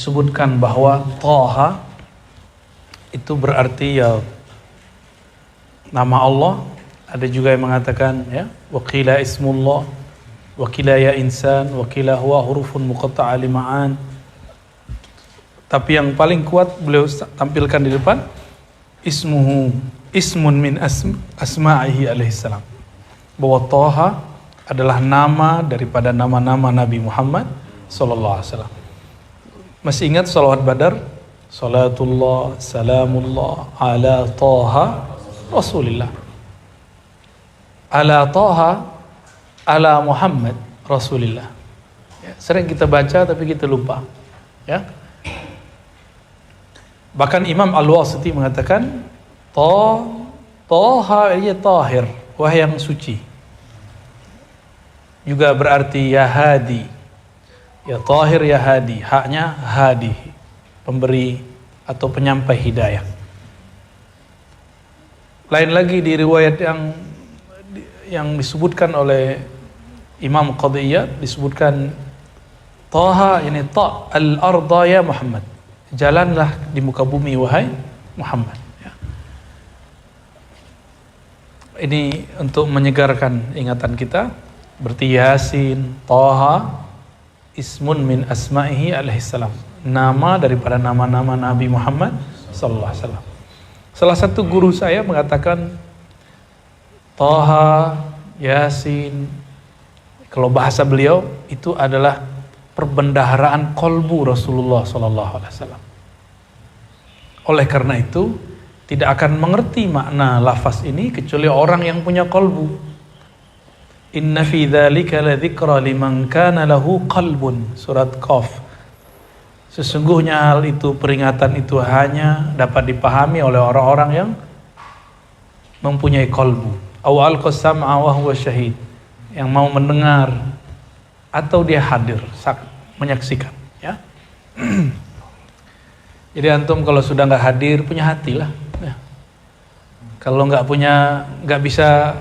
disebutkan bahwa Thaha itu berarti ya nama Allah. Ada juga yang mengatakan ya waqila ismullah, waqila ya insan, waqila huwa hurufun muqatta'a lima'an. Tapi yang paling kuat beliau tampilkan di depan ismuhu ismun min asma'ihi alaihissalam, bahwa Thaha adalah nama daripada nama-nama Nabi Muhammad sallallahu alaihi wasallam. Masih ingat salawat Badar? Salatullah salamullah ala Thaha Rasulillah. Ala Thaha ala Muhammad Rasulillah. Ya, sering kita baca tapi kita lupa. Ya. Bahkan Imam Al-Wasiti mengatakan Thaha ya tahir, wahai yang suci. Juga berarti ya hadi. Ya tahir ya hadi, haknya hadi, pemberi atau penyampai hidayah. Lain lagi di riwayat yang disebutkan oleh Imam Qadiyat, disebutkan Thaha ini ta al-arda ya Muhammad, jalanlah di muka bumi wahai Muhammad. Ya. Ini untuk menyegarkan ingatan kita. Berarti Yasin, Thaha ismun min asma'ihi alaihissalam, nama daripada nama-nama Nabi Muhammad sallallahu alaihi wasallam. Salah satu guru saya mengatakan Thaha, Yasin, kalau bahasa beliau itu adalah perbendaharaan kolbu Rasulullah sallallahu alaihi wasallam. Oleh karena itu tidak akan mengerti makna lafaz ini kecuali orang yang punya kolbu. Inna fi dzalika ladzikra liman kana lahu qalbun, surat Qaf. Sesungguhnya hal itu, peringatan itu hanya dapat dipahami oleh orang-orang yang mempunyai kolbu. Aw alqa sam'a wa huwa syahid, yang mau mendengar atau dia hadir menyaksikan, ya. Jadi antum kalau sudah nggak hadir punya hati lah. Ya. Kalau nggak bisa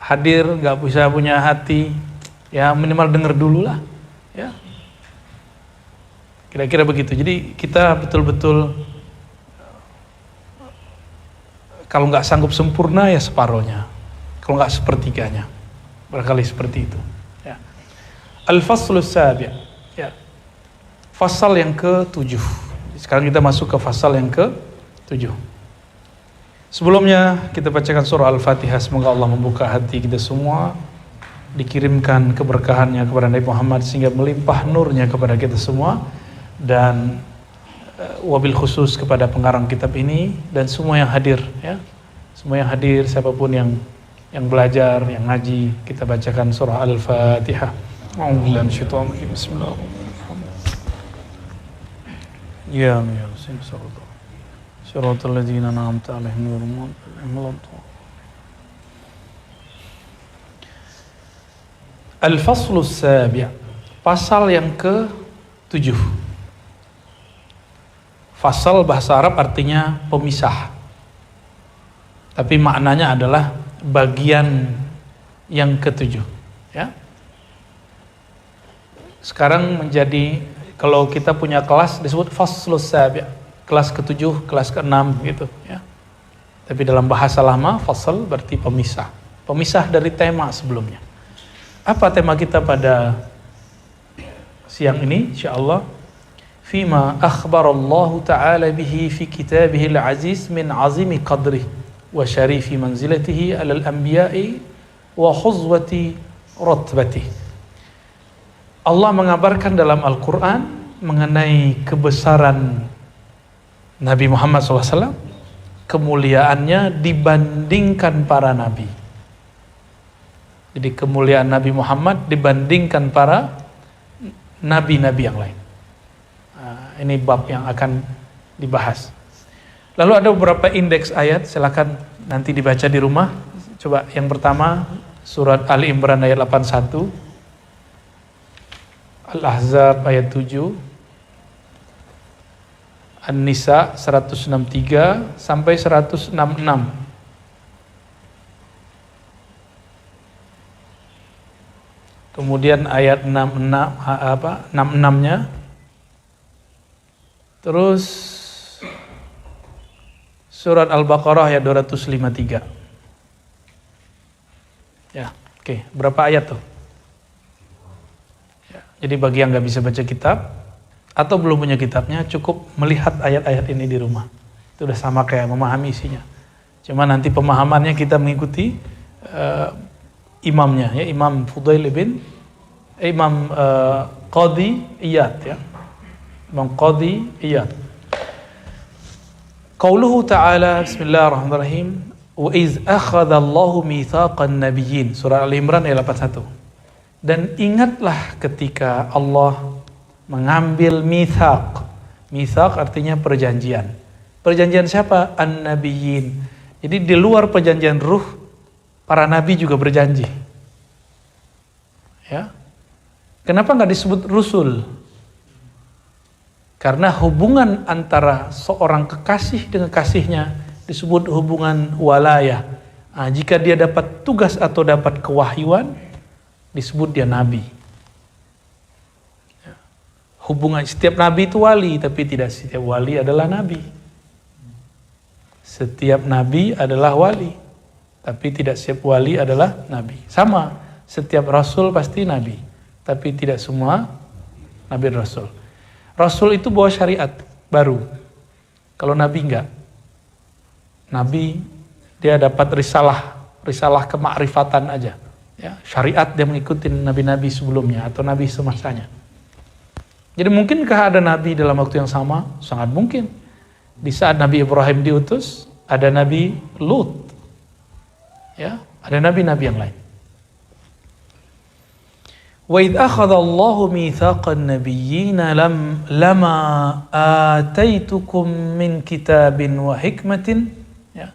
hadir, nggak bisa punya hati, ya minimal dengar dulu lah, ya. Kira-kira begitu. Jadi kita betul-betul kalau nggak sanggup sempurna ya separohnya, kalau nggak sepertiganya, barangkali seperti itu. Ya. Al-faslus sabi', ya. Fasal yang ke-7. Sekarang kita masuk ke fasal yang ke-7. Sebelumnya kita bacakan surah Al-Fatihah. Semoga Allah membuka hati kita semua, dikirimkan keberkahannya kepada Nabi Muhammad sehingga melimpah nurnya kepada kita semua, dan wabil khusus kepada pengarang kitab ini dan semua yang hadir, ya. Semua yang hadir, siapapun yang belajar, yang ngaji, kita bacakan surah Al-Fatihah. A'udzubillahi minasyaitonir rajim. Bismillahirrahmanirrahim. Ya Yasin sallallahu Syaratul ladzina an'amta 'alaihim ghairil maghdubi 'alaihim waladdallin. Al-faslus sabi', pasal yang ke-7. Fasal bahasa Arab artinya pemisah, tapi maknanya adalah bagian yang ke-7, ya. Sekarang menjadi, kalau kita punya kelas disebut faslus sabi', kelas ke-7, kelas ke-6 gitu, ya. Tapi dalam bahasa lama fasal berarti pemisah. Pemisah dari tema sebelumnya. Apa tema kita pada siang ini insyaallah? Fima akhbarallahu ta'ala bihi fi kitabihil aziz min azimi qadrihi wa syarifi manzilatihi alal anbiya'i wa khuzwati ratbatihi. Allah mengabarkan dalam Al-Quran mengenai kebesaran Nabi Muhammad SAW, kemuliaannya dibandingkan para nabi. Jadi kemuliaan Nabi Muhammad dibandingkan para nabi-nabi yang lain. Nah, ini bab yang akan dibahas. Lalu ada beberapa indeks ayat, silakan nanti dibaca di rumah. Coba yang pertama surat Ali Imran ayat 81, Al-Ahzab ayat 7, An-Nisa 163 sampai 166. Kemudian ayat 66-nya Terus surat Al-Baqarah ayat 253. Ya, oke. Berapa ayat tuh? Ya, jadi bagi yang nggak bisa baca kitab atau belum punya kitabnya, cukup melihat ayat-ayat ini di rumah. Itu udah sama kayak memahami isinya. Cuma nanti pemahamannya kita mengikuti imamnya, ya, Imam Fudail bin Imam Qadi Iyad, ya. Imam Qadi Iyad. Qauluhu ta'ala, bismillahirrahmanirrahim, wa iz akhadha Allahu mitsaqan nabiyyin, surah Al-Imran ayat 81. Dan ingatlah ketika Allah mengambil mitsaq. Mitsaq artinya perjanjian. Perjanjian siapa? An-nabiyyin. Jadi di luar perjanjian ruh, para nabi juga berjanji. Ya. Kenapa nggak disebut rusul? Karena hubungan antara seorang kekasih dengan kasihnya disebut hubungan walayah. Nah, jika dia dapat tugas atau dapat kewahyuan, disebut dia nabi. Hubungan setiap nabi itu wali, tapi tidak setiap wali adalah nabi. Setiap nabi adalah wali, tapi tidak setiap wali adalah nabi. Sama, setiap rasul pasti nabi, tapi tidak semua nabi rasul. Rasul itu bawa syariat baru. Kalau nabi enggak. Nabi dia dapat risalah kemakrifatan aja. Ya, syariat dia mengikuti nabi-nabi sebelumnya atau nabi semasanya. Jadi mungkinkah ada nabi dalam waktu yang sama? Sangat mungkin. Di saat Nabi Ibrahim diutus, ada Nabi Lut. Ya, ada nabi-nabi yang lain. Wa idh akhadha Allahu mitsaqan nabiyyina lama ataitukum min kitabin wa hikmatin, ya.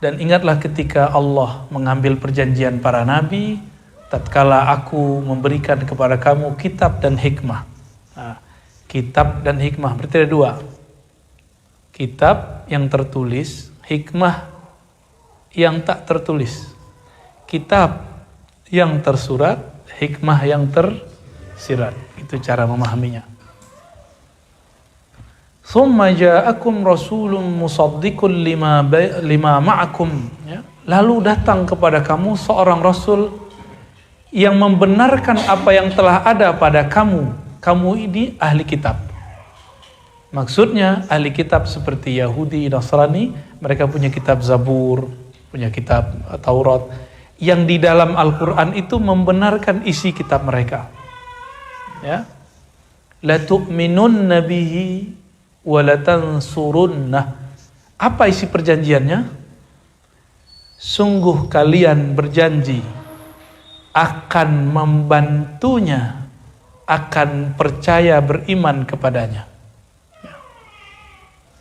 Dan ingatlah ketika Allah mengambil perjanjian para nabi tatkala aku memberikan kepada kamu kitab dan hikmah. Nah, kitab dan hikmah berarti ada dua. Kitab yang tertulis, hikmah yang tak tertulis. Kitab yang tersurat, hikmah yang tersirat. Itu cara memahaminya. Tsumma ja'akum rasulun musaddiqun lima ma'akum, ya. Lalu datang kepada kamu seorang rasul yang membenarkan apa yang telah ada pada kamu. Kamu ini ahli kitab. Maksudnya ahli kitab seperti Yahudi, Nasrani, mereka punya kitab Zabur, punya kitab Taurat, yang di dalam Al-Quran itu membenarkan isi kitab mereka. Ya. La tu'minunna bihi wa la tansurunnah. Apa isi perjanjiannya? Sungguh kalian berjanji akan membantunya, akan percaya beriman kepadanya. Ya.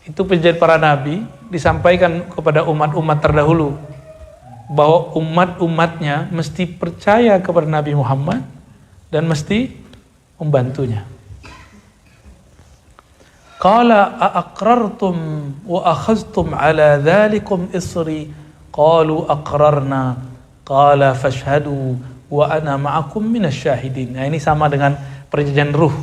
Itu perjanjian para nabi disampaikan kepada umat-umat terdahulu, bahwa umat-umatnya mesti percaya kepada Nabi Muhammad dan mesti membantunya. Qala aqrartum wa akhadhtum ala dhalikum isri qalu aqrarna qala fashhadu wa ana ma'akum minasyahidin. Nah, ini sama dengan perjanjian ruh.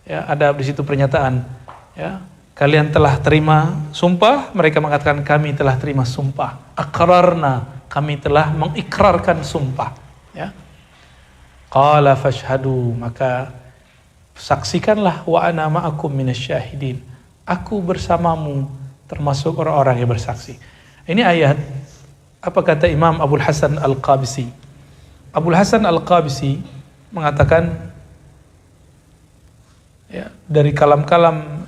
Ya, ada di situ pernyataan, ya. Kalian telah terima sumpah, mereka mengatakan kami telah terima sumpah. Aqrarna, kami telah mengikrarkan sumpah, ya. Qala fashhadu, maka saksikanlah, wa ana ma'akum minasyahidin, aku bersamamu termasuk orang-orang yang bersaksi. Ini ayat, apa kata Imam Abul Hasan Al-Qabisi? Abul Hasan Al-Qabisi mengatakan, ya, dari kalam-kalam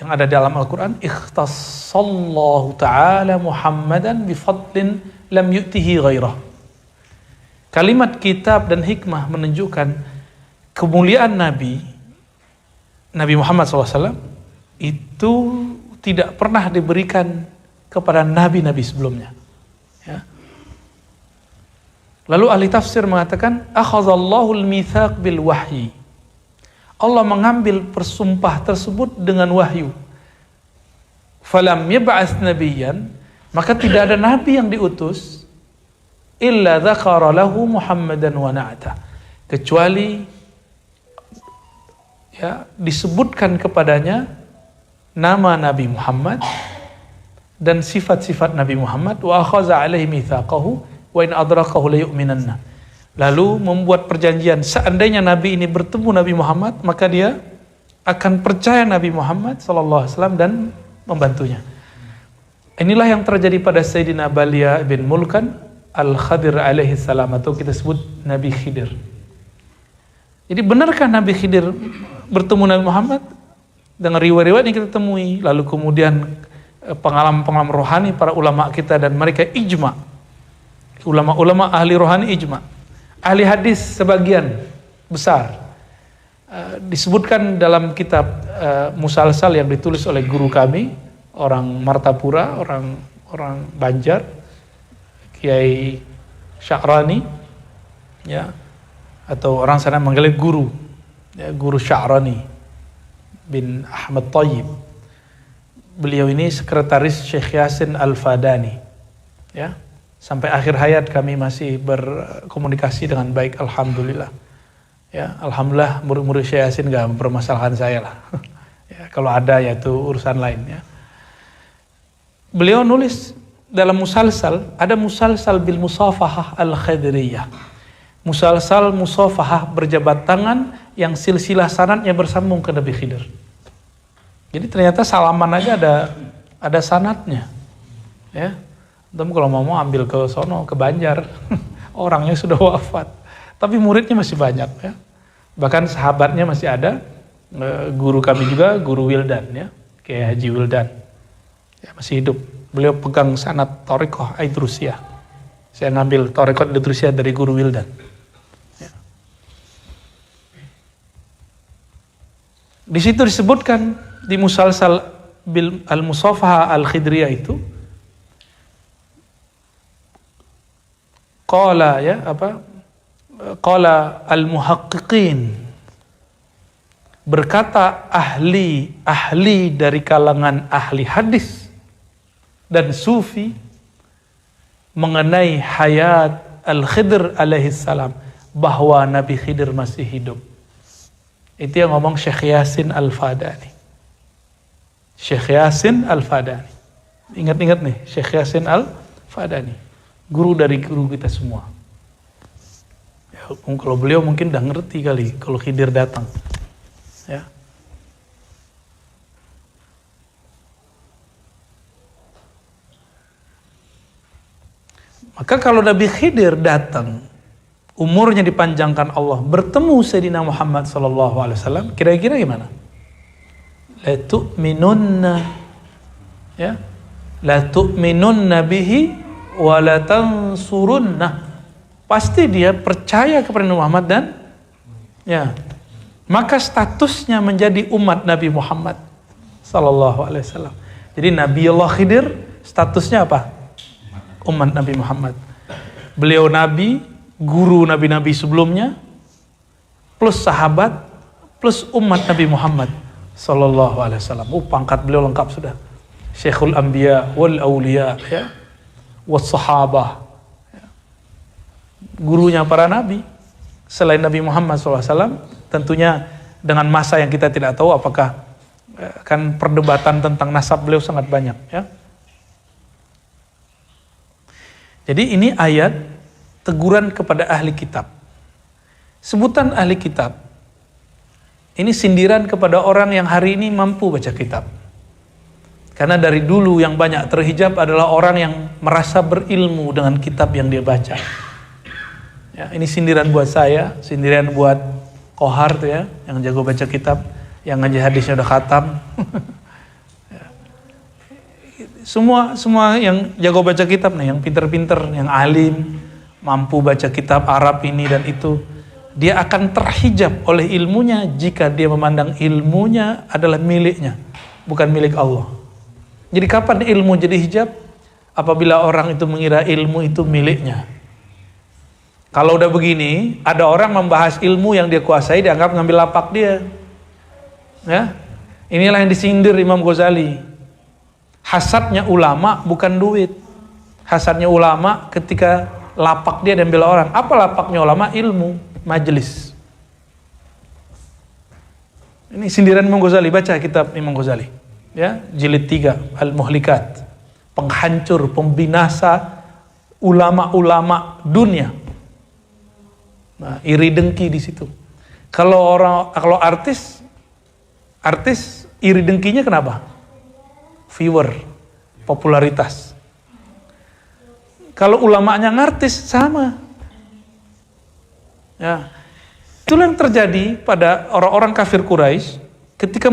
yang ada dalam Al-Quran, ikhtassallahu ta'ala Muhammadan bifadlin lam yu'tihi ghairah. Kalimat kitab dan hikmah menunjukkan kemuliaan Nabi Muhammad SAW itu tidak pernah diberikan kepada nabi-nabi sebelumnya. Ya. Lalu ahli tafsir mengatakan, akhadhallahu al-mitsaq bil wahyi. Allah mengambil persumpah tersebut dengan wahyu. Falam yab'ats nabiyyan, maka tidak ada nabi yang diutus illa dzakara lahu Muhammadan wa na'ata, kecuali, ya, disebutkan kepadanya nama Nabi Muhammad dan sifat-sifat Nabi Muhammad, wa akhadha alaihi mitsaqahu wa in adrakahu la yu'minanna. Lalu membuat perjanjian, seandainya Nabi ini bertemu Nabi Muhammad, maka dia akan percaya Nabi Muhammad sallallahu alaihi wasallam dan membantunya. Inilah yang terjadi pada Sayyidina Balia bin Mulkan Al-Khadir alaihi salam, atau kita sebut Nabi Khidir. Jadi benarkah Nabi Khidir bertemu Nabi Muhammad? Dengan riwayat-riwayat yang kita temui, lalu kemudian pengalaman-pengalaman rohani para ulama kita, dan mereka ijma. Ulama-ulama ahli rohani ijma. Ahli hadis sebagian besar. Disebutkan dalam kitab Musalsal yang ditulis oleh guru kami, orang Martapura, orang Banjar, Kiai Sya'rani, ya, atau orang sana manggilnya guru, ya, Guru Sya'rani bin Ahmad Thayyib. Beliau ini sekretaris Syekh Yasin Al-Fadani, ya. Sampai akhir hayat kami masih berkomunikasi dengan baik, alhamdulillah. Ya, alhamdulillah murid-murid Syekh Yasin enggak mempermasalahkan saya lah. Ya, kalau ada ya itu urusan lain, ya. Beliau nulis dalam musalsal, ada musalsal bil musafahah al-khadiriyah. Musalsal musafahah berjabat tangan yang silsilah sanadnya bersambung ke Nabi Khidir. Jadi ternyata salaman aja ada sanadnya. Ya. Tapi kalau mau ambil ke sono, ke Banjar, orangnya sudah wafat. Tapi muridnya masih banyak, ya. Bahkan sahabatnya masih ada. Guru kami juga, Guru Wildan, ya, kayak Haji Wildan, ya, masih hidup. Beliau pegang sanad Thariqah Aidrusiyah. Saya ngambil Thariqah Aidrusiyah dari Guru Wildan. Ya. Di situ disebutkan di musalsal bil al-musafaha al-khidriyah itu, qala, ya, apa? Qala al-muhaqqiqin, berkata ahli dari kalangan ahli hadis dan sufi mengenai hayat Al-Khidir alaihi salam, bahwa Nabi Khidir masih hidup. Itu yang ngomong Syekh Yasin Al-Fadani. Syekh Yasin Al-Fadani. Ingat-ingat nih, Syekh Yasin Al-Fadani, guru dari guru kita semua. Ya, kalau beliau mungkin udah ngerti kali kalau Khidir datang. Ya. Maka kalau Nabi Khidir datang, umurnya dipanjangkan Allah, bertemu Sayyidina Muhammad SAW, kira-kira gimana? La tu'minunna, ya, la tu'minunna bihi wa la tansurunna. Pasti dia percaya kepada Muhammad dan, ya, maka statusnya menjadi umat Nabi Muhammad SAW. Jadi Nabi Allah Khidir statusnya apa? Umat Nabi Muhammad. Beliau Nabi, guru Nabi-Nabi sebelumnya, plus sahabat, plus umat Nabi Muhammad sallallahu alaihi wasallam. Pangkat beliau lengkap sudah. Syekhul Anbiya wal Auliya, ya, was sahabah. Ya. Gurunya para nabi selain Nabi Muhammad SAW, tentunya dengan masa yang kita tidak tahu apakah, kan perdebatan tentang nasab beliau sangat banyak, ya. Jadi ini ayat teguran kepada ahli kitab. Sebutan ahli kitab ini sindiran kepada orang yang hari ini mampu baca kitab. Karena dari dulu yang banyak terhijab adalah orang yang merasa berilmu dengan kitab yang dia baca. Ya, ini sindiran buat saya, sindiran buat Kohar tuh, ya, yang jago baca kitab, yang ngaji hadisnya udah khatam. Semua yang jago baca kitab nih, yang pinter-pinter, yang alim, mampu baca kitab Arab ini dan itu, dia akan terhijab oleh ilmunya jika dia memandang ilmunya adalah miliknya, bukan milik Allah. Jadi kapan ilmu jadi hijab? Apabila orang itu mengira ilmu itu miliknya. Kalau udah begini, ada orang membahas ilmu yang dia kuasai, dianggap ngambil lapak dia. Ya, inilah yang disindir Imam Ghazali. Hasadnya ulama bukan duit. Hasadnya ulama ketika lapak dia diambil orang. Apa lapaknya ulama? Ilmu, majelis. Ini sindiran Imam Ghazali, baca kitab Imam Ghazali. ya, jilid 3 Al-Muhlikat, penghancur, pembinasa ulama-ulama dunia. Nah, iri dengki di situ. Kalau artis iri dengkinya kenapa? Viewer, popularitas. Kalau ulamanya ngartis sama. Ya. Itulah yang terjadi pada orang-orang kafir Quraisy ketika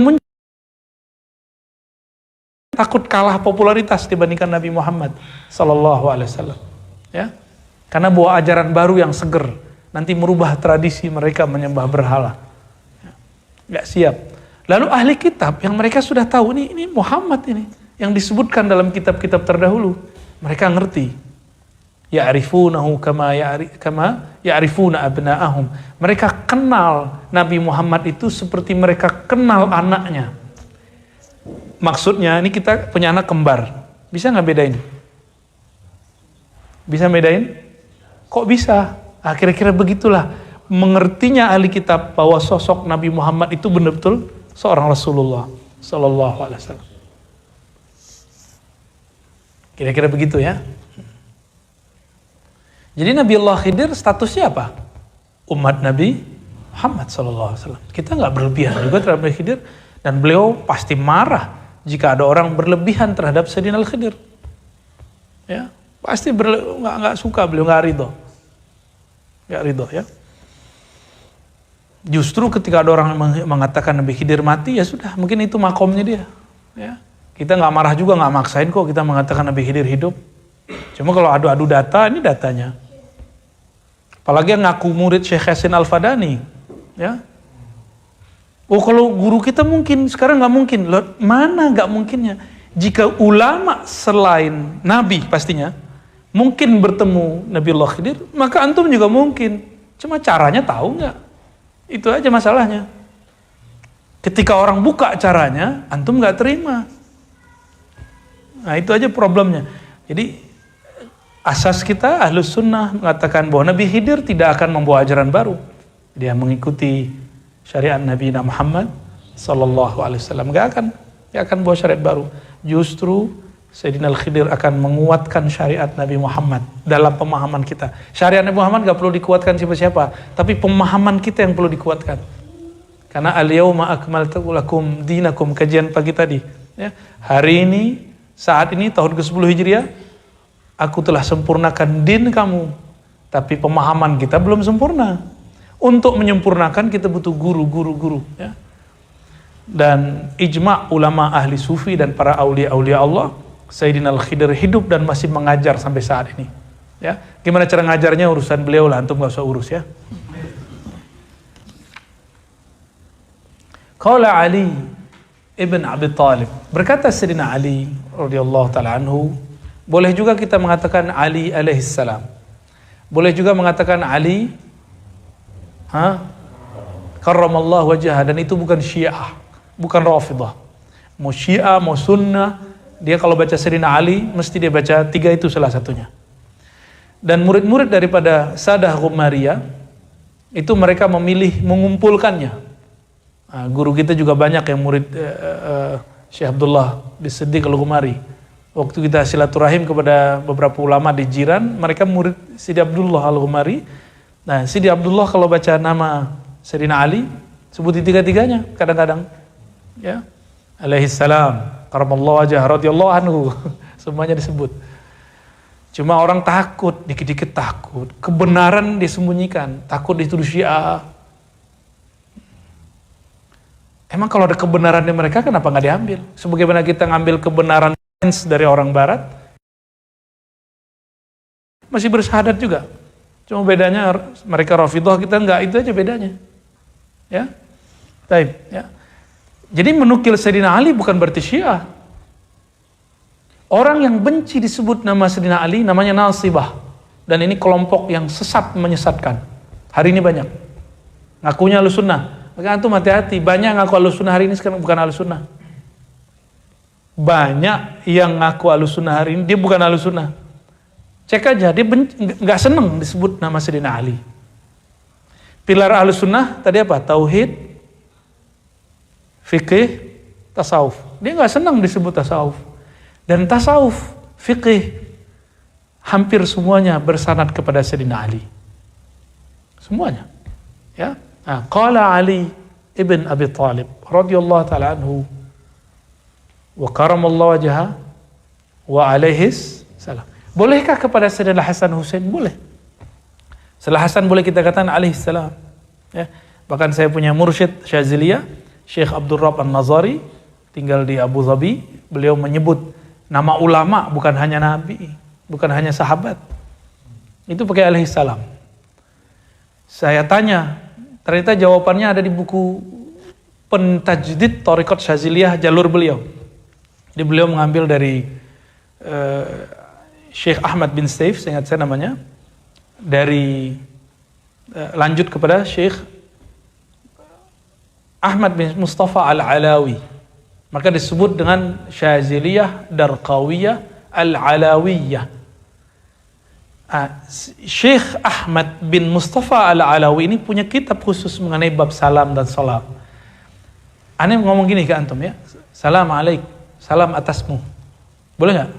takut kalah popularitas dibandingkan Nabi Muhammad sallallahu alaihi wasallam. Ya. Karena bawa ajaran baru yang seger, nanti merubah tradisi mereka menyembah berhala. Nggak siap. Lalu ahli kitab yang mereka sudah tahu ini Muhammad ini yang disebutkan dalam kitab-kitab terdahulu, mereka ngerti. Ya'rifunahu kama ya'rifuna abna'ahum. Mereka kenal Nabi Muhammad itu seperti mereka kenal anaknya. Maksudnya ini kita punya anak kembar, bisa nggak bedain? Bisa bedain? Kok bisa? Kira-kira begitulah mengertinya ahli kitab bahwa sosok Nabi Muhammad itu benar-betul seorang Rasulullah Sallallahu Alaihi Wasallam. Kira-kira begitu ya. Jadi Nabi Allah Khidir statusnya apa? Umat Nabi Muhammad Sallallahu Alaihi Wasallam. Kita nggak berlebihan juga terhadap Nabi Khidir, dan beliau pasti marah jika ada orang berlebihan terhadap Sayyidina Al-Khidir. Ya, pasti nggak suka, beliau nggak ridho ya. Justru ketika ada orang mengatakan Nabi Khidir mati, ya sudah, mungkin itu makomnya dia. Ya, kita nggak marah juga, nggak maksain kok kita mengatakan Nabi Khidir hidup. Cuma kalau adu-adu data, ini datanya. Apalagi yang ngaku murid Syekh Yasin Al-Fadani, ya. Oh, kalau guru kita mungkin, sekarang nggak mungkin. Loh, mana nggak mungkinnya? Jika ulama selain Nabi pastinya mungkin bertemu Nabi Allah Khidir, maka antum juga mungkin. Cuma caranya tahu nggak? Itu aja masalahnya. Ketika orang buka caranya, antum nggak terima. Nah, itu aja problemnya. Jadi asas kita Ahlus Sunnah mengatakan bahwa Nabi Khidir tidak akan membawa ajaran baru. Dia mengikuti syariat Nabi Muhammad Sallallahu Alaihi Wasallam. Dia akan bawa syariat baru. Justru Sayyidina Al-Khidir akan menguatkan syariat Nabi Muhammad dalam pemahaman kita. Syariat Nabi Muhammad gak perlu dikuatkan siapa-siapa, tapi pemahaman kita yang perlu dikuatkan. Karena al-yawma akmaltu lakum dinakum, kajian pagi tadi. Ya, hari ini, saat ini tahun ke-10 Hijriah, aku telah sempurnakan din kamu, tapi pemahaman kita belum sempurna. Untuk menyempurnakan kita butuh guru. Ya. Dan ijma' ulama ahli sufi dan para aulia-aulia Allah, Sayyidina Al-Khidir hidup dan masih mengajar sampai saat ini. Ya, gimana cara ngajarnya urusan beliau lah, antum gak usah urus ya. Qala Ali ibn Abi Thalib, berkata Sayyidina Ali radhiyallahu ta'ala anhu, boleh juga kita mengatakan Ali alaihissalam. Boleh juga mengatakan Ali karramallahu wajhah, dan itu bukan Syiah, bukan Rafidah. Mau Syiah, mau Sunnah, dia kalau baca Sayyidina Ali mesti dia baca 3 itu salah satunya. Dan murid-murid daripada Sadah Ghumariyah itu mereka memilih mengumpulkannya. Nah, guru kita juga banyak yang murid Syekh Abdullah bin Siddiq Al-Ghumari. Waktu kita silaturahim kepada beberapa ulama di jiran, mereka murid Sidi Abdullah Al-Ghumari. Nah, Sidi Abdullah kalau baca nama Sayyidina Ali sebutin 3-3-nya kadang-kadang. Ya. Alaihissalam, karamallahu wajhah, radhiyallahu anhu, semuanya disebut. Cuma orang takut, dikit-dikit takut, kebenaran disembunyikan, takut dituduh Syiah. Emang kalau ada kebenaran di mereka, kenapa nggak diambil? Sebagaimana kita ngambil kebenaran dari orang Barat, masih bersyahadat juga. Cuma bedanya mereka Rafidhah, kita nggak, itu aja bedanya. Ya, baik. Ya. Jadi menukil Sayyidina Ali bukan berarti Syiah. Orang yang benci disebut nama Sayyidina Ali namanya Nasibah. Dan ini kelompok yang sesat, menyesatkan. Hari ini banyak. Ngakunya Ahlussunnah. Maka antum hati-hati, banyak ngaku Ahlussunnah hari ini sekarang bukan Ahlussunnah. Banyak yang ngaku Ahlussunnah hari ini dia bukan Ahlussunnah. Cek aja, dia nggak seneng disebut nama Sayyidina Ali. Pilar Ahlussunnah tadi apa? Tauhid, fikih, tasawuf. Dia nggak senang disebut tasawuf. Dan tasawuf, fiqih, hampir semuanya bersanad kepada Sayyidina Ali. Semuanya. Ya. Qala Ali ibn Abi Thalib radhiyallahu ta'ala anhu wa karamallahu wajhahu wa alaihis salam. Bolehkah kepada Sayyidina Hasan Husain? Boleh. Setelah Hasan boleh kita katakan alaihis salam. Ya. Bahkan saya punya mursyid Syaziliyah, Syekh Abdul Rabb An-Nazari, tinggal di Abu Dhabi. Beliau menyebut nama ulama, bukan hanya nabi, bukan hanya sahabat. Itu pakai alaihis salam. Saya tanya, ternyata jawabannya ada di buku Pentajdid Thariqat Syaziliyah jalur beliau. Jadi beliau mengambil dari Syekh Ahmad bin Saif, saya ingat saya namanya, dari lanjut kepada Syekh Ahmad bin Mustafa Al-Alawi. Maka disebut dengan Syaziliyah Darqawiyah Al-Alawiyah. Syekh Ahmad bin Mustafa Al-Alawi ini punya kitab khusus mengenai bab salam dan salam. Aneh ngomong gini ke antum ya, salam alaik, salam atasmu. Boleh nggak?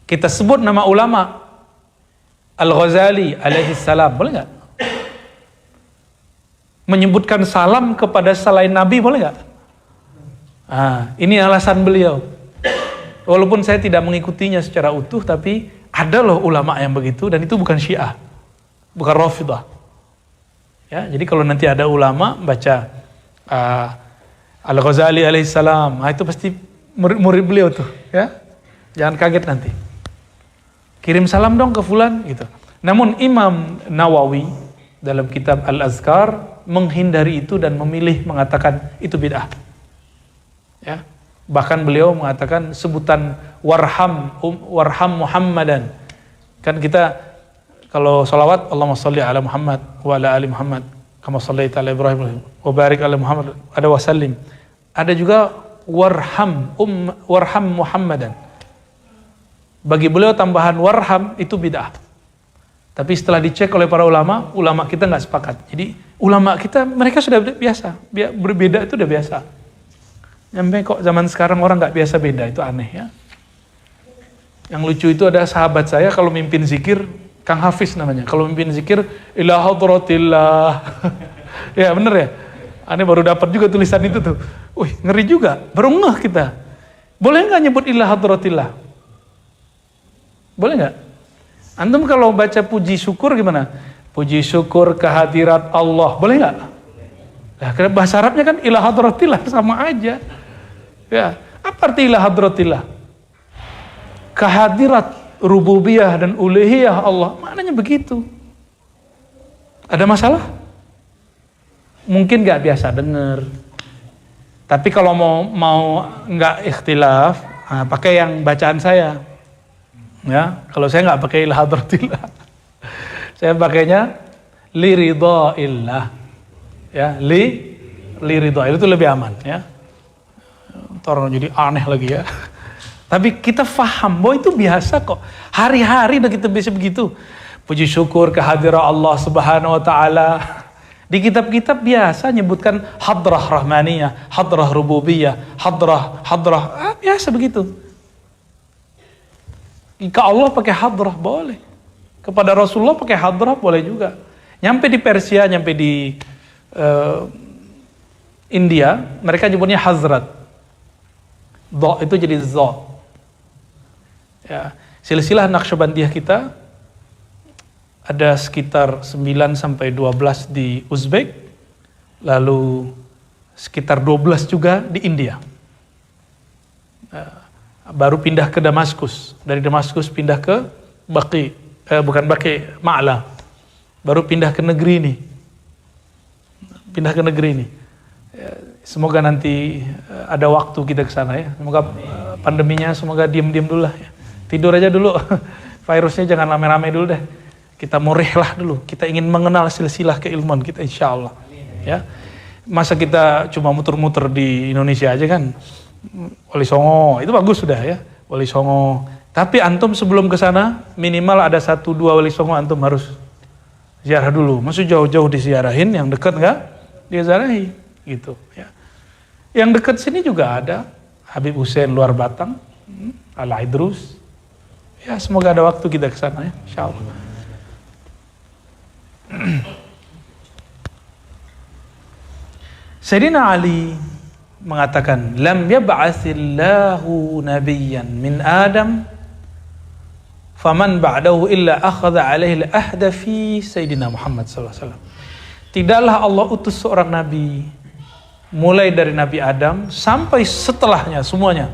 Kita sebut nama ulama Al-Ghazali alaihi salam, boleh nggak? Menyebutkan salam kepada selain Nabi, boleh nggak? Ini alasan beliau. Walaupun saya tidak mengikutinya secara utuh, tapi ada loh ulama yang begitu, dan itu bukan Syiah, bukan Rafidah. Ya, jadi kalau nanti ada ulama baca Al-Ghazali alaihi salam, itu pasti murid beliau tuh, ya. Jangan kaget nanti. Kirim salam dong ke fulan gitu. Namun Imam Nawawi dalam kitab Al-Azkar menghindari itu dan memilih mengatakan itu bid'ah. Ya. Bahkan beliau mengatakan sebutan warham Muhammadan. Kan kita kalau salawat Allahumma sholli ala Muhammad wa ala ali Muhammad kama shallaita ala Ibrahim wa barik ala Muhammad, ada wasallim. Ada juga warham Muhammadan. Bagi beliau tambahan warham itu bid'ah. Tapi setelah dicek oleh para ulama kita nggak sepakat. Jadi ulama kita, mereka sudah biasa, berbeda itu udah biasa. Nyampe kok zaman sekarang orang nggak biasa beda, itu aneh ya. Yang lucu itu ada sahabat saya kalau mimpin zikir, Kang Hafiz namanya, kalau mimpin zikir ila hadratillah. Ya bener ya. Aneh baru dapat juga tulisan itu tuh. Wih, ngeri juga, baru ngeh kita. Boleh nggak nyebut ila hadratillah? Boleh nggak? Antum kalau baca puji syukur gimana? Puji syukur kehadirat Allah, boleh nggak? Nah, karena bahasa Arabnya kan ila hadratillah, sama aja. Ya, apa arti ila hadratillah? Kehadirat rububiyah dan uluhiyah Allah, maknanya begitu. Ada masalah? Mungkin nggak biasa dengar. Tapi kalau mau nggak ikhtilaf, pakai yang bacaan saya. Ya, kalau saya nggak pakai ila hadratillah, saya pakainya li ridhaillah. Ya, li ridhaillah itu lebih aman ya. Orang jadi aneh lagi ya. Tapi kita faham bahwa itu biasa kok. Hari-hari udah kita bisa begitu. Puji syukur kehadiran Allah Subhanahu wa taala. Di kitab-kitab biasa nyebutkan hadrah rahmaniyah, hadrah rububiyah, hadrah biasa begitu. Ke Allah pakai hadrah boleh. Kepada Rasulullah pakai hadrah boleh juga. Nyampe di Persia, nyampe di India, mereka nyebutnya hazrat. Dha itu jadi za. Ya, silsilah Naqsyabandiyah kita ada sekitar 9 sampai 12 di Uzbek, lalu sekitar 12 juga di India. Baru pindah ke Damaskus, dari Damaskus pindah ke Ma'la. Baru pindah ke negeri ini. Semoga nanti ada waktu kita ke sana ya. Semoga pandeminya semoga diam-diam dulu lah ya. Tidur aja dulu. Virusnya jangan rame-rame dulu deh. Kita mau rehlah dulu. Kita ingin mengenal silsilah keilmuan kita insyaallah. Ya. Masa kita cuma muter-muter di Indonesia aja kan? Wali Songo itu bagus sudah ya. Wali Songo. Tapi antum sebelum ke sana minimal ada 1-2 Wali Songo antum harus ziarah dulu. Maksud jauh-jauh disiarahin, yang dekat enggak diziarahi gitu ya. Yang dekat sini juga ada Habib Hussein Luar Batang, Al-Idrus. Ya, semoga ada waktu kita ke sana ya, insyaallah. Sayyidina Ali mengatakan, lam yab'atsillahu nabiyyan min Adam faman ba'dahu illa akhadha alaihi al-ahda fi Sayyidina Muhammad sallallahu alaihi wasallam. Tidaklah Allah utus seorang nabi mulai dari Nabi Adam sampai setelahnya semuanya,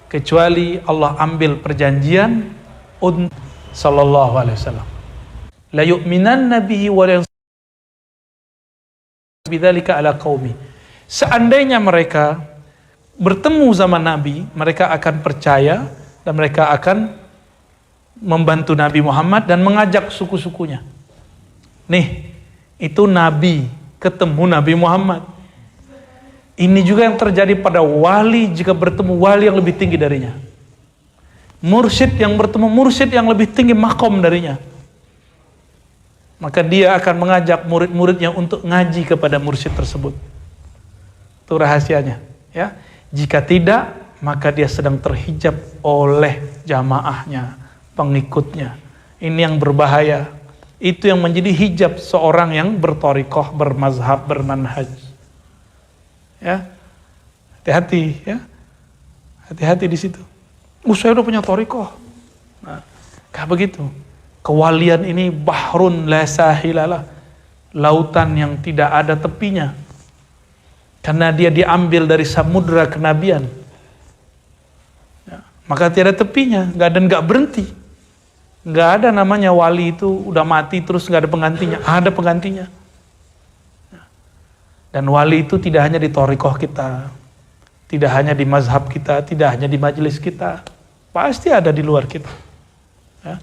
kecuali Allah ambil perjanjian untuk sallallahu alaihi wasallam. La yu'minanna bihi wa la bidzalika ala qaumi. Seandainya mereka bertemu zaman Nabi, mereka akan percaya dan mereka akan membantu Nabi Muhammad dan mengajak suku-sukunya. Nih, itu Nabi ketemu Nabi Muhammad. Ini juga yang terjadi pada wali jika bertemu wali yang lebih tinggi darinya. Mursyid yang bertemu mursyid yang lebih tinggi makom darinya. Maka dia akan mengajak murid-muridnya untuk ngaji kepada mursyid tersebut. Itu rahasianya. Ya. Jika tidak, maka dia sedang terhijab oleh jamaahnya, pengikutnya. Ini yang berbahaya. Itu yang menjadi hijab seorang yang berthariqah, bermazhab, bermanhaj. Ya, hati-hati ya, hati-hati di situ. Saya udah punya thariqah. Nah, kayak begitu. Kewalian ini bahrun la sahilalah, lautan yang tidak ada tepinya, karena dia diambil dari samudra kenabian. Ya, maka tiada tepinya, nggak berhenti. Nggak ada namanya wali itu udah mati terus nggak ada penggantinya. Ada penggantinya. Dan wali itu tidak hanya di thariqah kita, tidak hanya di mazhab kita, tidak hanya di majelis kita, pasti ada di luar kita. Ya.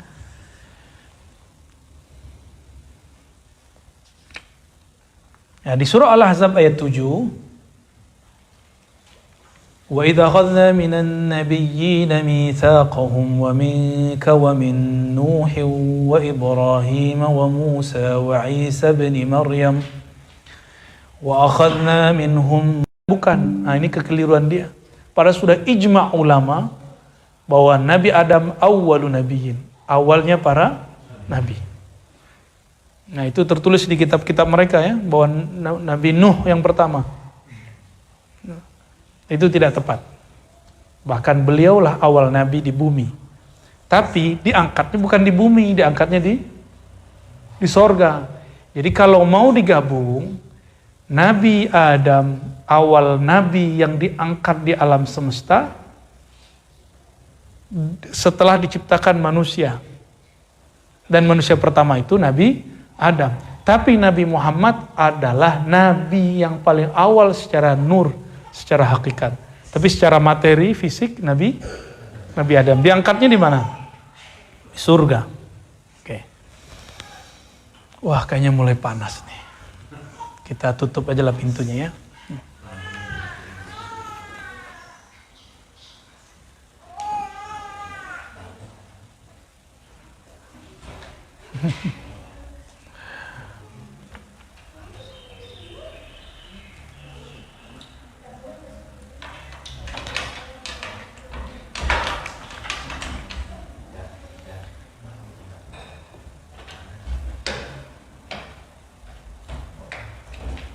Ya, di surah Al-Ahzab ayat 7, wa idza akhadna minan nabiyyina mitsaqahum wa minka wa min Nuhin wa Ibrahim wa Musa wa Isa ibn Maryam wa akhadna minhum. Bukan, nah ini kekeliruan dia. Padahal sudah ijma' ulama bahwa Nabi Adam awwalun nabiyyin, awalnya para nabi. Nah itu tertulis di kitab-kitab mereka ya, bahwa Nabi Nuh yang pertama. Itu tidak tepat. Bahkan beliaulah awal nabi di bumi. Tapi diangkatnya bukan di bumi, diangkatnya di sorga. Jadi kalau mau digabung, Nabi Adam awal nabi yang diangkat di alam semesta setelah diciptakan manusia. Dan manusia pertama itu Nabi Adam. Tapi Nabi Muhammad adalah nabi yang paling awal secara nur, secara hakikat. Tapi secara materi, fisik, Nabi Adam. Diangkatnya di mana? Di surga. Oke. Wah, kayaknya mulai panas nih. Kita tutup aja lah pintunya ya.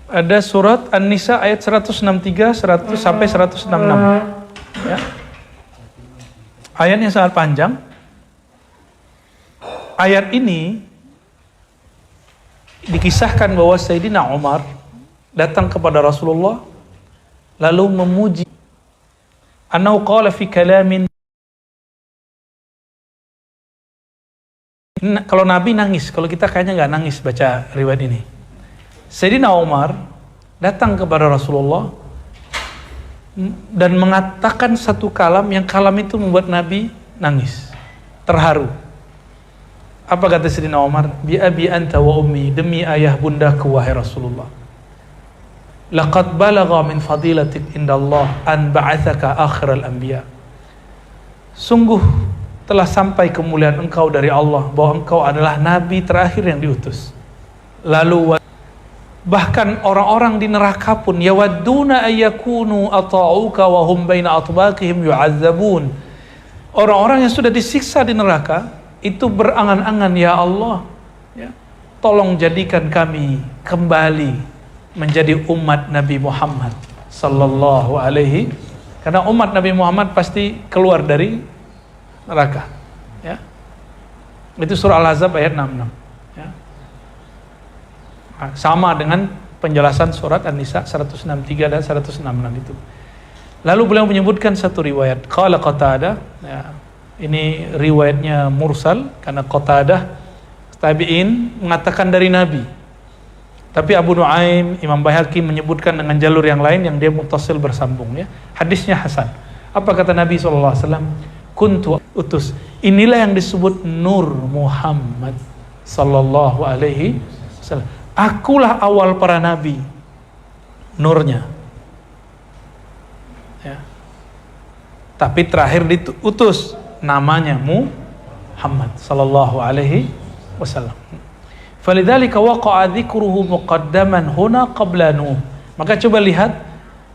Ada surat An-Nisa ayat 163 sampai 166. Ya. Ayatnya sangat panjang. Ayat ini dikisahkan bahwa Sayyidina Umar datang kepada Rasulullah lalu memuji. Annahu qala fi kalamin. Kalau Nabi nangis, kalau kita kayaknya nggak nangis baca riwayat ini. Sayyidina Umar datang kepada Rasulullah dan mengatakan satu kalam yang kalam itu membuat Nabi nangis, terharu. Apa kata Sayyidina Umar? Bi abi anta wa ummi, demi ayah bundaku wahai Rasulullah. Laqad balagha min fadilatik indallah an ba'athaka akhiral anbiya. Sungguh telah sampai kemuliaan engkau dari Allah bahwa engkau adalah nabi terakhir yang diutus. Lalu Bahkan orang-orang di neraka pun yawadduna ayyakunu ata'uka wa hum baina atbaqihim yu'adzabun. Orang-orang yang sudah disiksa di neraka itu berangan-angan, ya Allah, ya, tolong jadikan kami kembali menjadi umat Nabi Muhammad sallallahu alaihi, karena umat Nabi Muhammad pasti keluar dari neraka, ya. Itu surah Al-Ahzab ayat 66, ya. Sama dengan penjelasan surat An-Nisa 163 dan 166 itu. Lalu beliau menyebutkan satu riwayat, qala Qatadah, ya, ini riwayatnya mursal karena Qatadah tabi'in mengatakan dari Nabi. Tapi Abu Nuaim, Imam Baihaqi menyebutkan dengan jalur yang lain yang dia muttasil bersambung, ya. Hadisnya hasan. Apa kata Nabi SAW? Kuntu utus. Inilah yang disebut Nur Muhammad sallallahu alaihi wasallam. Akulah awal para nabi, nurnya, ya. Tapi terakhir diutus, namanya Muhammad sallallahu alaihi wasallam. Falidzalika waqa'a dzikruhu muqaddaman huna qabla Nuh. Maka coba lihat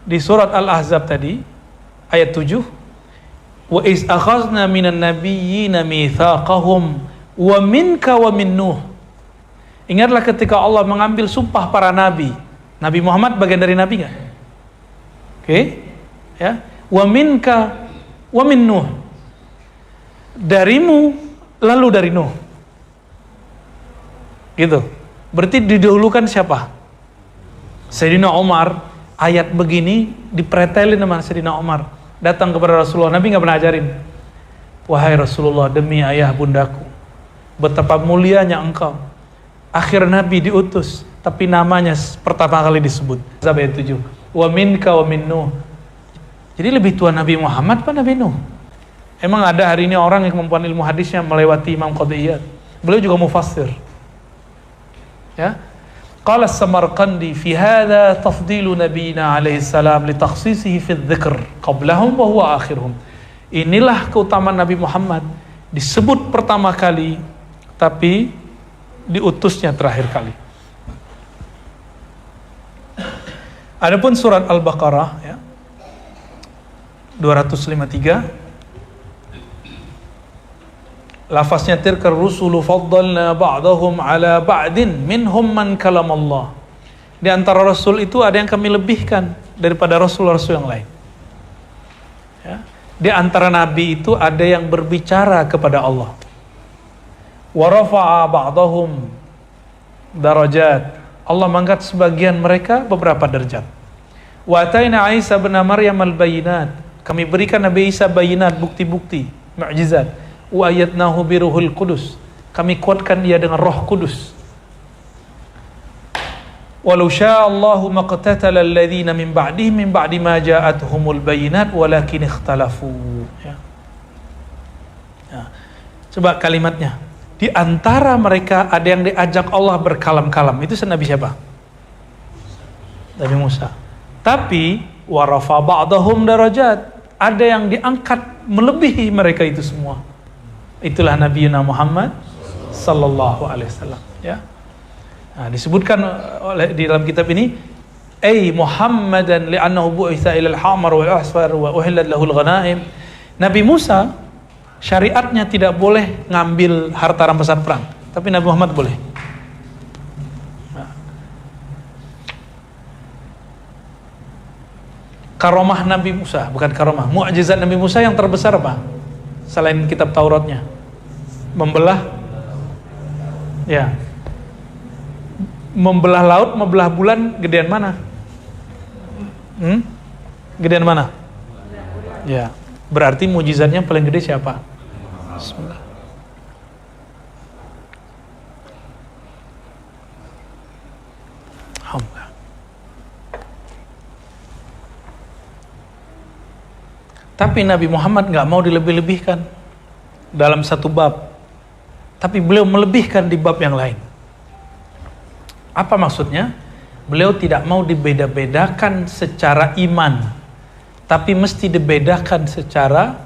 di surat Al-Ahzab tadi ayat 7, wa iz akhadna minan nabiyyina mitsaqahum wa minka wa min Nuh. Ingatlah ketika Allah mengambil sumpah para nabi. Nabi Muhammad bagian dari nabi enggak? Oke, ya. Wa minka wa min Nuh. Darimu lalu dari Nuh. Gitu. Berarti didahulukan siapa? Sayyidina Umar. Ayat begini dipretelin sama Sayyidina Umar. Datang kepada Rasulullah. Nabi enggak pernah ajarin. Wahai Rasulullah, demi ayah bundaku, betapa mulianya engkau. Akhir Nabi diutus, tapi namanya pertama kali disebut. Ayat 7. Wa minka wa min Nuh. Jadi lebih tua Nabi Muhammad apa Nabi Nuh? Emang ada hari ini orang yang kemampuan ilmu hadisnya melewati Imam Qadiyat. Beliau juga mufassir. Ya. Qala As-Samarqandi fi hadha tafdilu nabiyina alaihi salam li takhsisihi fi dzikr qablahum wa huwa akhiruhum. Inilah keutamaan Nabi Muhammad, disebut pertama kali tapi diutusnya terakhir kali. Adapun surat Al-Baqarah, ya, 253, lafaznya tilkar rusulu faddalna ba'dahum ala ba'din minhum man kalamallah. Di antara rasul itu ada yang kami lebihkan daripada rasul-rasul yang lain, ya. Di antara nabi itu ada yang berbicara kepada Allah. Wa rafa'a ba'dahum darajat. Allah mengangkat sebagian mereka beberapa derajat. Wa ataina Isa bin Maryam al-bayyinat. Kami berikan Nabi Isa bayinat, bukti-bukti, mukjizat. Wa ayyadnahu biruhul qudus. Kami kuatkan dia dengan Roh Kudus. Walau syaa Allahu maqtatala alladhina min ba'dihim min ba'di ma ja'atuhumul bayyinat walakin ikhtalafu. Ya. Ya. Coba kalimatnya. Di antara mereka ada yang diajak Allah berkalam-kalam. Itu Nabi siapa? Nabi Musa. Tapi warafa ba'dahum darajat. Ada yang diangkat melebihi mereka itu semua. Itulah Nabi Muhammad sallallahu alaihi wasallam, ya. Nah, disebutkan oleh di dalam kitab ini, ay Muhammadan li'annahu bu'itsa ila al-hamar wal asfar wa uhillat lahu al-ghanaim. Nabi Musa syariatnya tidak boleh ngambil harta rampasan perang, tapi Nabi Muhammad boleh. Nah. Karomah Nabi Musa, bukan karomah, mukjizat Nabi Musa yang terbesar apa? Selain kitab Tauratnya, membelah, ya, membelah laut, membelah bulan, gedean mana? Gedean mana? Ya, berarti mukjizatnya paling gede siapa? Bismillah. Alhamdulillah. Tapi Nabi Muhammad nggak mau dilebih-lebihkan dalam satu bab, tapi beliau melebihkan di bab yang lain. Apa maksudnya? Beliau tidak mau dibeda-bedakan secara iman, tapi mesti dibedakan secara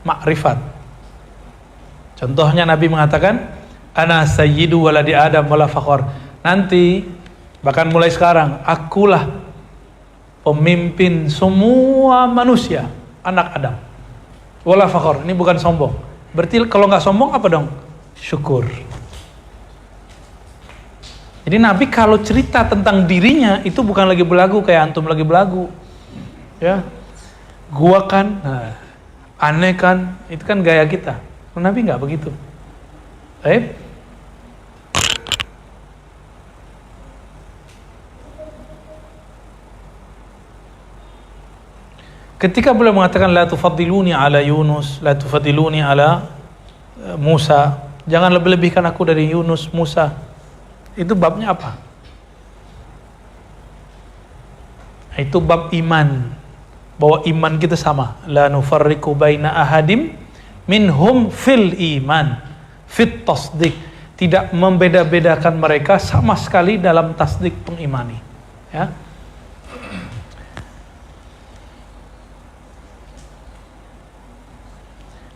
makrifat. Contohnya Nabi mengatakan, ana sayyidu waladi Adam wala fakhor. Nanti Bahkan mulai sekarang, akulah pemimpin semua manusia, anak Adam. Wala fakhor, ini bukan sombong. Berarti kalau nggak sombong apa dong? Syukur. Jadi Nabi kalau cerita tentang dirinya itu bukan lagi belagu kayak antum lagi belagu. Ya. Gua kan, aneh kan, itu kan gaya kita. Nabi nggak begitu. Ketika beliau mengatakan la tufaddiluni ala Yunus, la tufaddiluni ala Musa, jangan lebih-lebihkan aku dari Yunus, Musa. Itu babnya apa? Itu bab iman. Bahwa iman kita sama. La nufarriqu baina ahadim minhum fil iman, fit tasdik. Tidak membeda-bedakan mereka sama sekali dalam tasdik pengimani. Ya.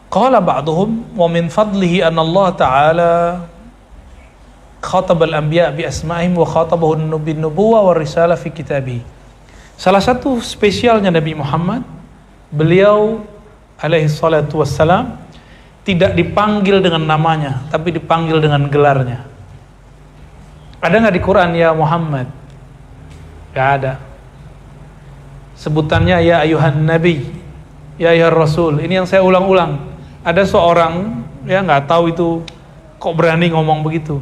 Qala ba'duhum wa min fadlihi anna Allah Ta'ala khatab al-anbiya bi asma'ihim wa khatabahu bin nubuwah wa risalah fi kitabih. Salah satu spesialnya Nabi Muhammad, beliau alaihi salatu wassalam tidak dipanggil dengan namanya, tapi dipanggil dengan gelarnya. Ada nggak di Quran ya Muhammad? Gak ada. Sebutannya ya ayuhan nabi, ya ayuhan rasul. Ini yang saya ulang-ulang. Ada seorang ya nggak tahu itu kok berani ngomong begitu.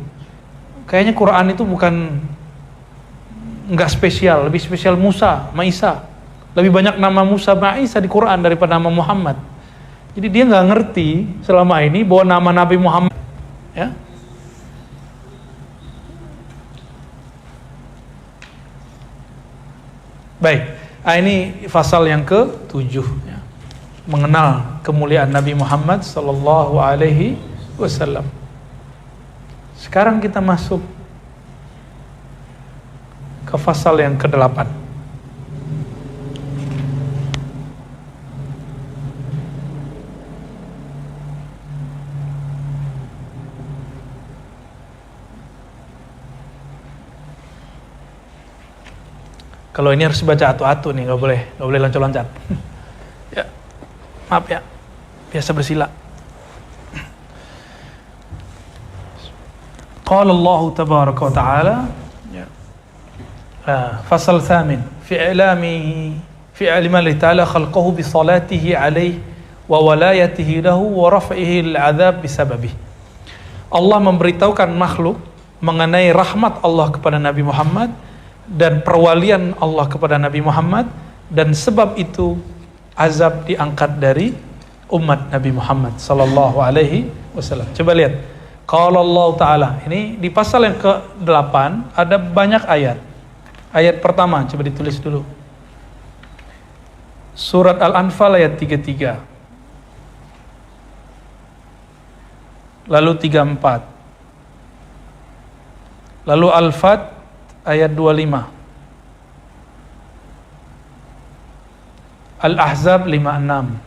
Kayaknya Quran itu bukan nggak spesial, lebih spesial Musa, Isa. Lebih banyak nama Musa, Isa di Quran daripada nama Muhammad. Jadi dia nggak ngerti selama ini bahwa nama Nabi Muhammad, ya. Baik, ini pasal yang ke-7, ya. Mengenal kemuliaan Nabi Muhammad sallallahu alaihi wasallam. Sekarang kita masuk ke pasal yang ke-8. Kalau ini harus baca atu-atu nih, nggak boleh loncat-loncat. Ya, maaf ya, biasa bersila. Qala Allah tabaraka wa ta'ala, fasal thamin fi ilmi Allah ta'ala khalqahu bi salatihi alaihi wa walayatihi lahu wa raf'ihi al-'adzab bisababih. Allah memberitahukan makhluk mengenai rahmat Allah kepada Nabi Muhammad dan perwalian Allah kepada Nabi Muhammad, dan sebab itu azab diangkat dari umat Nabi Muhammad sallallahu alaihi wasallam. Coba lihat. Qala Allah Ta'ala, ini di pasal yang ke-8 ada banyak ayat. Ayat pertama, coba ditulis dulu. Surat Al-Anfal ayat 33. Lalu 34. Lalu Al-Fat ayat 25. Al-Ahzab 56.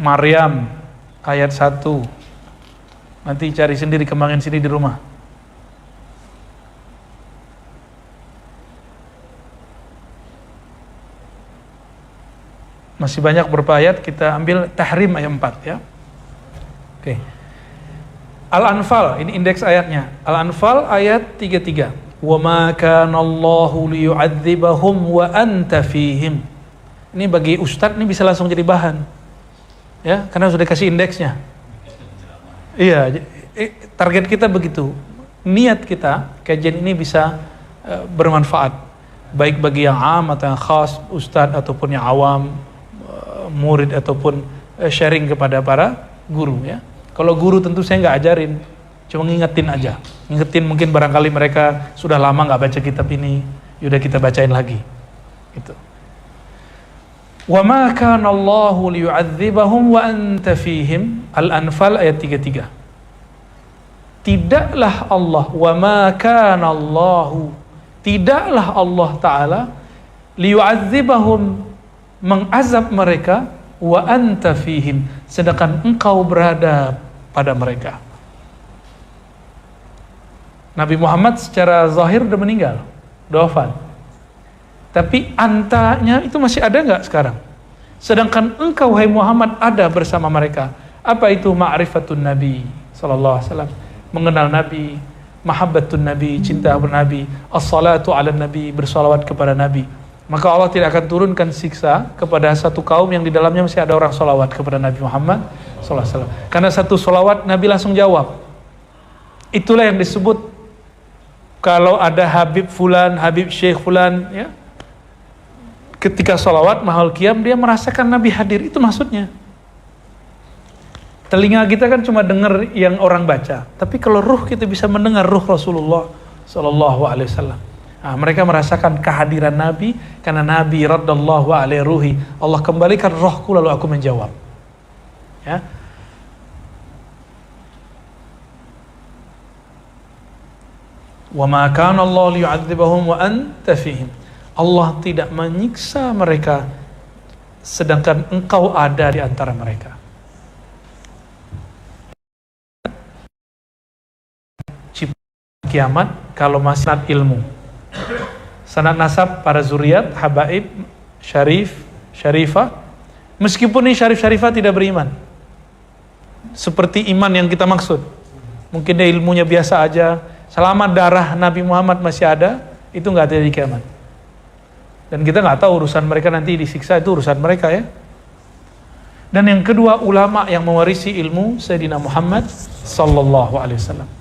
Maryam ayat 1. Nanti cari sendiri, kembangin sini di rumah. Masih banyak beberapa ayat, kita ambil Tahrim ayat 4 ya. Oke. Al-Anfal, ini indeks ayatnya. Al-Anfal ayat 33. Wa ma kana Allahu liyu'adzibahum wa anta fihim. Ini bagi ustadz ini bisa langsung jadi bahan. Ya, karena sudah kasih indeksnya. Iya, target kita begitu. Niat kita, kajian ini bisa bermanfaat. Baik bagi yang am atau yang khas, ustadz ataupun yang awam, murid ataupun sharing kepada para guru ya. Kalau guru tentu saya nggak ajarin, cuma ngingetin aja. Ngingetin mungkin barangkali mereka sudah lama nggak baca kitab ini, yaudah kita bacain lagi. Gitu. Wa ma kana Allahu liyu'adzibahum wa anta fihim. Al-Anfal ayat 33. Tidaklah Allah, wa ma kana Allahu, tidaklah Allah Ta'ala liyu'adzibahum, mengazab mereka, wa anta fihim, sedangkan engkau berada pada mereka. Nabi Muhammad secara zahir udah meninggal, udah wafat. Tapi antanya itu masih ada nggak sekarang? Sedangkan engkau wahai Muhammad ada bersama mereka. Apa itu ma'rifatun Nabi sallallahu alaihi wasallam? Mengenal Nabi, mahabbatun Nabi, cinta kepada Nabi, as-salatu ala Nabi, bersalawat kepada Nabi. Maka Allah tidak akan turunkan siksa kepada satu kaum yang di dalamnya masih ada orang salawat kepada Nabi Muhammad sallallahu alaihi wasallam. Karena satu salawat Nabi langsung jawab. Itulah yang disebut kalau ada Habib Fulan, Habib Syekh Fulan, ya, ketika salawat mahal qiyam dia merasakan Nabi hadir, itu maksudnya. Telinga kita kan cuma dengar yang orang baca, tapi kalau ruh kita bisa mendengar ruh Rasulullah sallallahu alaihi wasallam. Nah, mereka merasakan kehadiran Nabi karena Nabi raddallahu alaihi ruhi. Allah kembalikan rohku lalu aku menjawab. Ya. Wa ma kana Allah liyu'adzibahum wa anta fihim. Allah tidak menyiksa mereka sedangkan engkau ada di antara mereka. Kiamat kalau masih sanad ilmu, sanad nasab para zuriat, habaib, syarif, syarifah, meskipun ini syarif syarifah tidak beriman seperti iman yang kita maksud, mungkin dia ilmunya biasa aja, selama darah Nabi Muhammad masih ada, itu nggak terjadi kiamat. Dan kita nggak tahu urusan mereka nanti disiksa, itu urusan mereka ya. Dan yang kedua, ulama yang mewarisi ilmu Sayyidina Muhammad sallallahu alaihi wasallam.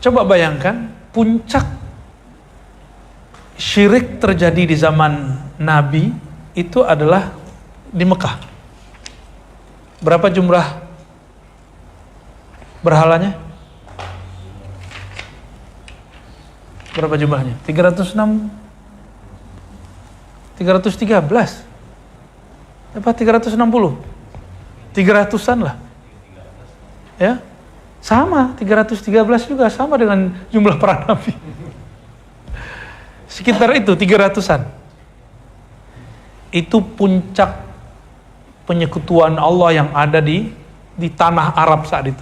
Coba bayangkan, puncak syirik terjadi di zaman Nabi itu adalah di Mekah. Berapa jumlah berhalanya? Berapa jumlahnya? 313. Apa 360? 300-an lah. Ya. Sama, 313 juga sama dengan jumlah para nabi. Sekitar itu 300-an. Itu puncak penyekutuan Allah yang ada di tanah Arab saat itu.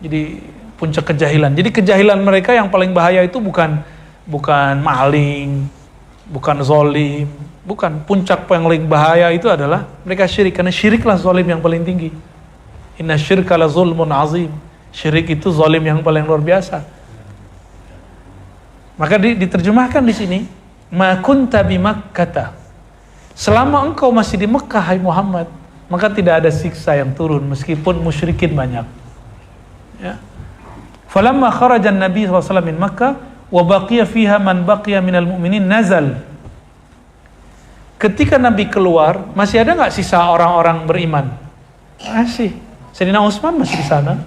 Jadi puncak kejahilan. Jadi kejahilan mereka yang paling bahaya itu bukan maling, bukan zolim, bukan. Puncak yang paling bahaya itu adalah mereka syirik, karena syiriklah zolim yang paling tinggi. Inna syirka la zulmun azim. Syirik itu zalim yang paling luar biasa. Maka diterjemahkan di sini, ma kunta bi Makkah. Selama engkau masih di Mekah hai Muhammad, maka tidak ada siksa yang turun meskipun musyrikin banyak. Ya. Falamma kharaja an-nabi sallallahu alaihi wasallam min Makkah wa baqiya fiha man baqiya minal mu'minin nazal. Ketika Nabi keluar, masih ada enggak sisa orang-orang beriman? Masih. Sayyidina Utsman masih di sana.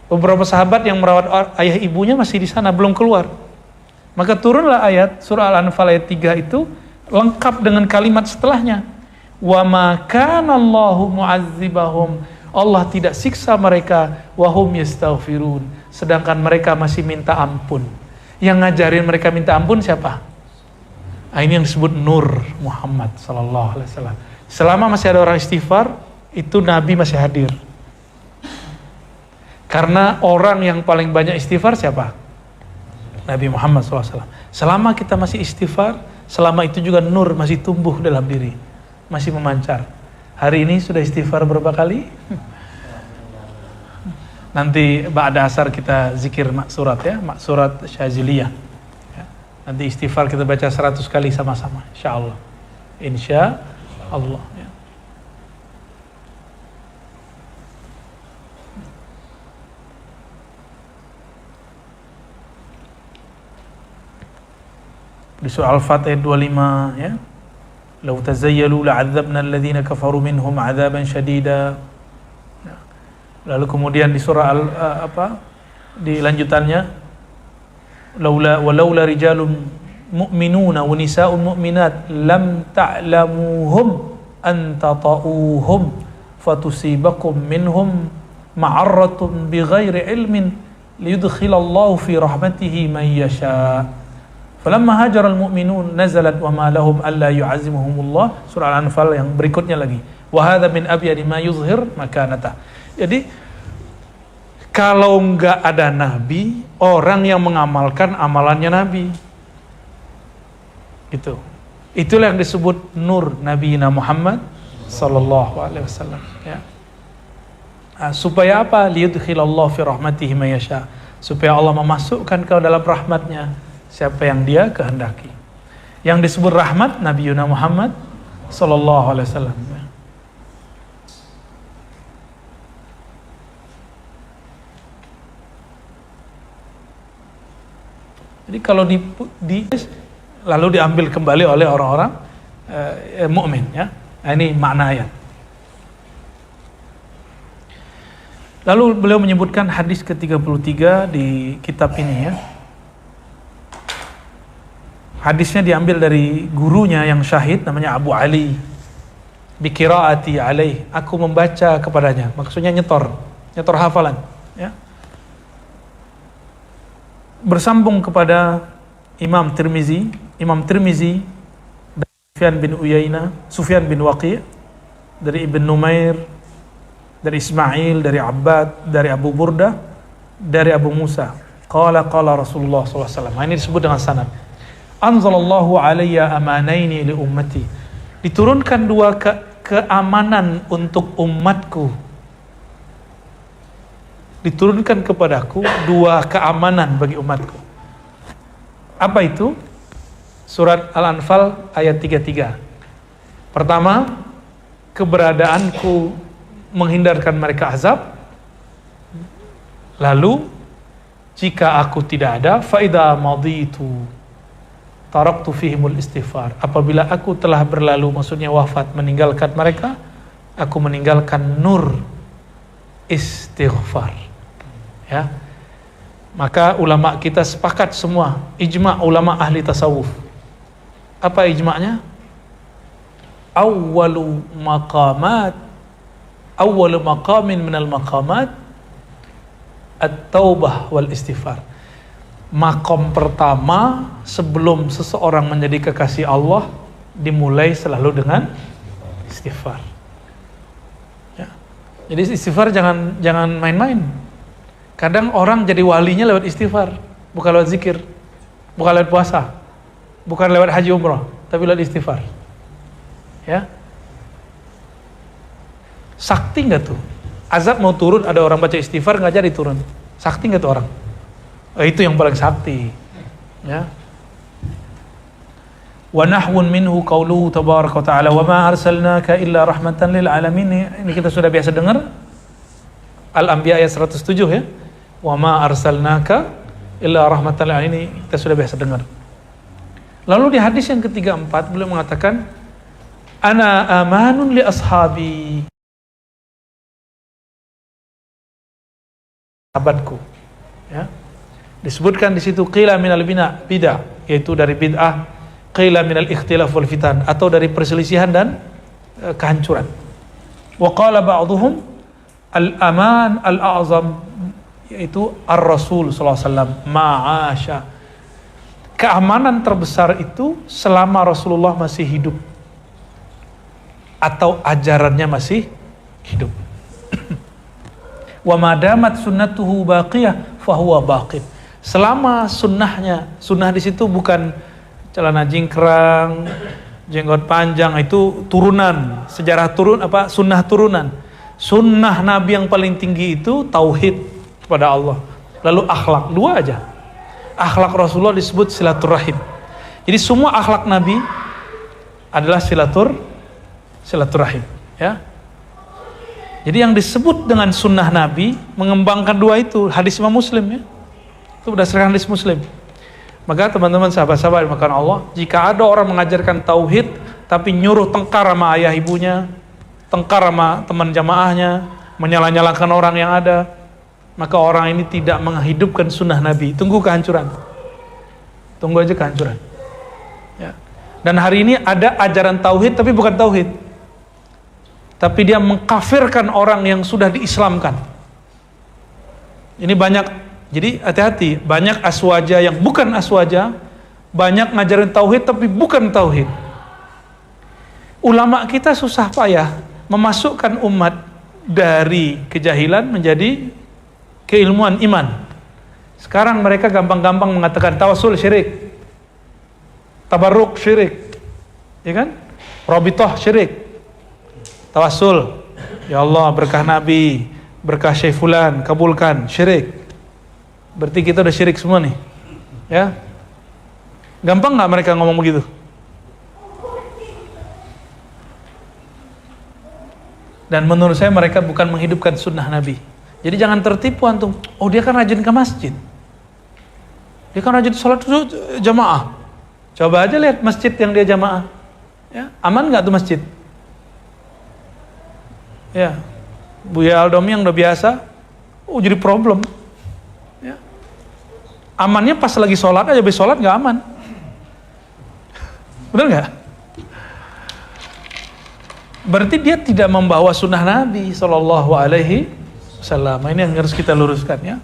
Beberapa sahabat yang merawat ayah ibunya masih di sana, belum keluar. Maka turunlah ayat surah Al-Anfal ayat 3 itu lengkap dengan kalimat setelahnya. Wa ma kana Allahu mu'adzibahum. Allah tidak siksa mereka wa hum yastaghfirun, sedangkan mereka masih minta ampun. Yang ngajarin mereka minta ampun siapa? Ini yang disebut Nur Muhammad sallallahu alaihi wasallam. Selama masih ada orang istighfar, itu Nabi masih hadir. Karena orang yang paling banyak istighfar siapa? Nabi Muhammad SAW. Selama kita masih istighfar, selama itu juga nur masih tumbuh dalam diri, masih memancar. Hari ini sudah istighfar berapa kali? Nanti ba'da asar kita zikir maksurat ya, maksurat Syaziliyah. Ya. Nanti istighfar kita baca 100 kali sama-sama, insyaallah. Insyaallah. Ya. Di surah Al-Fat ayat 25 ya. Law tazayyalu la'adzabna alladhina kafaru minhum 'adzaban syadida. Ya. Lalu kemudian di surah di lanjutannya laula rijalun mu'minuna wa nisaa'un mu'minat lam ta'lamuhum an tata'uhum fatusibakum minhum ma'arratun bighairi ilmin liyudkhilallahu fi rahmatihi man yasha'. Falamma hajaral mu'minun nazalat wa ma lahum alla yu'azzimuhumullah, surah Al-Anfal yang berikutnya lagi. Wa hadza min abyadi ma yuzhir makanatah. Jadi kalau enggak ada nabi, orang yang mengamalkan amalannya nabi. Gitu. Itulah yang disebut nur Nabi Muhammad sallallahu alaihi wasallam, ya. Supaya apa? Liyudkhilallahu fi rahmatihi may yasha. Supaya Allah memasukkan kau dalam rahmatnya siapa yang dia kehendaki. Yang disebut rahmat Nabi Muhammad sallallahu alaihi wasallam. Jadi kalau lalu diambil kembali oleh orang-orang mukmin, ya. Ini makna ayat. Lalu beliau menyebutkan hadis ke-33 di kitab ini, ya. Hadisnya diambil dari gurunya yang syahid namanya Abu Ali. Biqiraati alaih, aku membaca kepadanya. Maksudnya nyetor hafalan, ya. Bersambung kepada Imam Tirmizi dari Sufyan bin Waqi', dari Ibn Numair, dari Ismail, dari Abbad, dari Abu Burdah, dari Abu Musa. Qala Rasulullah SAW. Ini disebut dengan sanad. Anzalallahu alayya amanaini li ummati. Diturunkan dua keamanan untuk umatku. Diturunkan kepadaku dua keamanan bagi umatku. Apa itu? Surat Al-Anfal ayat 33. Pertama, keberadaanku menghindarkan mereka azab. Lalu, jika aku tidak ada, fa idza maditu taraktu fihimul istighfar. Apabila aku telah berlalu, maksudnya wafat, meninggalkan mereka, aku meninggalkan nur istighfar. Ya. Maka ulama kita sepakat semua, ijma' ulama ahli tasawuf. Apa ijma'nya? Awwalu maqamin minal maqamat at-taubah wal istighfar. Makom pertama sebelum seseorang menjadi kekasih Allah dimulai selalu dengan istighfar. Ya. Jadi istighfar jangan main-main. Kadang orang jadi walinya lewat istighfar, bukan lewat zikir, bukan lewat puasa, bukan lewat haji umrah, tapi lewat istighfar. Ya. Sakti nggak tuh? Azab mau turun, ada orang baca istighfar nggak jadi turun. Sakti nggak tuh orang? Itu yang paling sakti, ya. Wa nahwun minhu qauluhu tabaraka wa ta'ala wa ma arsalnaka illa rahmatan lil alamin. Ini kita sudah biasa dengar. Al-Anbiya ayat 107, ya. Wa ma arsalnaka illa rahmatan lil alamin, ini kita sudah biasa dengar. Lalu di hadis yang ke-34 beliau mengatakan ana amanun li ashabi, sahabatku, ya. Disebutkan di situ qila minal bidah, yaitu dari bid'ah, qila minal ikhtilaf wal fitan, atau dari perselisihan dan kehancuran. Wa qala ba'dhum al-aman al-a'zam, yaitu ar-rasul sallallahu alaihi wasallam ma'asha. Keamanan terbesar itu selama Rasulullah masih hidup atau ajarannya masih hidup. Wa madamat sunnatuhu baqiyah fahuwa baqin. Selama sunnah di situ bukan celana jingkrang, jenggot panjang, itu turunan, sejarah sunnah turunan. Sunnah Nabi yang paling tinggi itu tauhid kepada Allah. Lalu akhlak, dua aja. Akhlak Rasulullah disebut silaturahim. Jadi semua akhlak Nabi adalah silaturahim, ya. Jadi yang disebut dengan sunnah Nabi mengembangkan dua itu, hadis Imam Muslim, ya. Itu berdasarkan hadis Muslim. Maka teman-teman sahabat-sahabat dimakan Allah, jika ada orang mengajarkan tauhid tapi nyuruh tengkar sama ayah ibunya, tengkar sama teman jamaahnya, menyalah-nyalahkan orang yang ada, maka orang ini tidak menghidupkan sunnah Nabi. Tunggu kehancuran. Tunggu aja kehancuran. Ya. Dan hari ini ada ajaran tauhid tapi bukan tauhid. Tapi dia mengkafirkan orang yang sudah diislamkan. Ini banyak. Jadi hati-hati, banyak aswaja yang bukan aswaja Banyak ngajarin tauhid tapi bukan tauhid. Ulama kita susah payah memasukkan umat dari kejahilan menjadi keilmuan iman. Sekarang mereka gampang-gampang mengatakan tawasul syirik, tabarruk syirik, ya kan? Rabithah syirik, tawasul, ya Allah berkah Nabi, berkah Syekh Fulan, kabulkan, syirik. Berarti kita udah syirik semua nih, ya? Gampang nggak mereka ngomong begitu? Dan menurut saya mereka bukan menghidupkan sunnah Nabi. Jadi jangan tertipu antum. Oh dia kan rajin ke masjid, dia kan rajin sholat jamaah. Coba aja lihat masjid yang dia jamaah, ya, aman nggak tuh masjid? Ya, Buya Aldomi yang udah biasa, jadi problem. Ya. Amannya pas lagi sholat aja, habis sholat nggak aman. Benar nggak? Berarti dia tidak membawa sunnah Nabi Sallallahu Alaihi Wasallam. Ini yang harus kita luruskan, ya.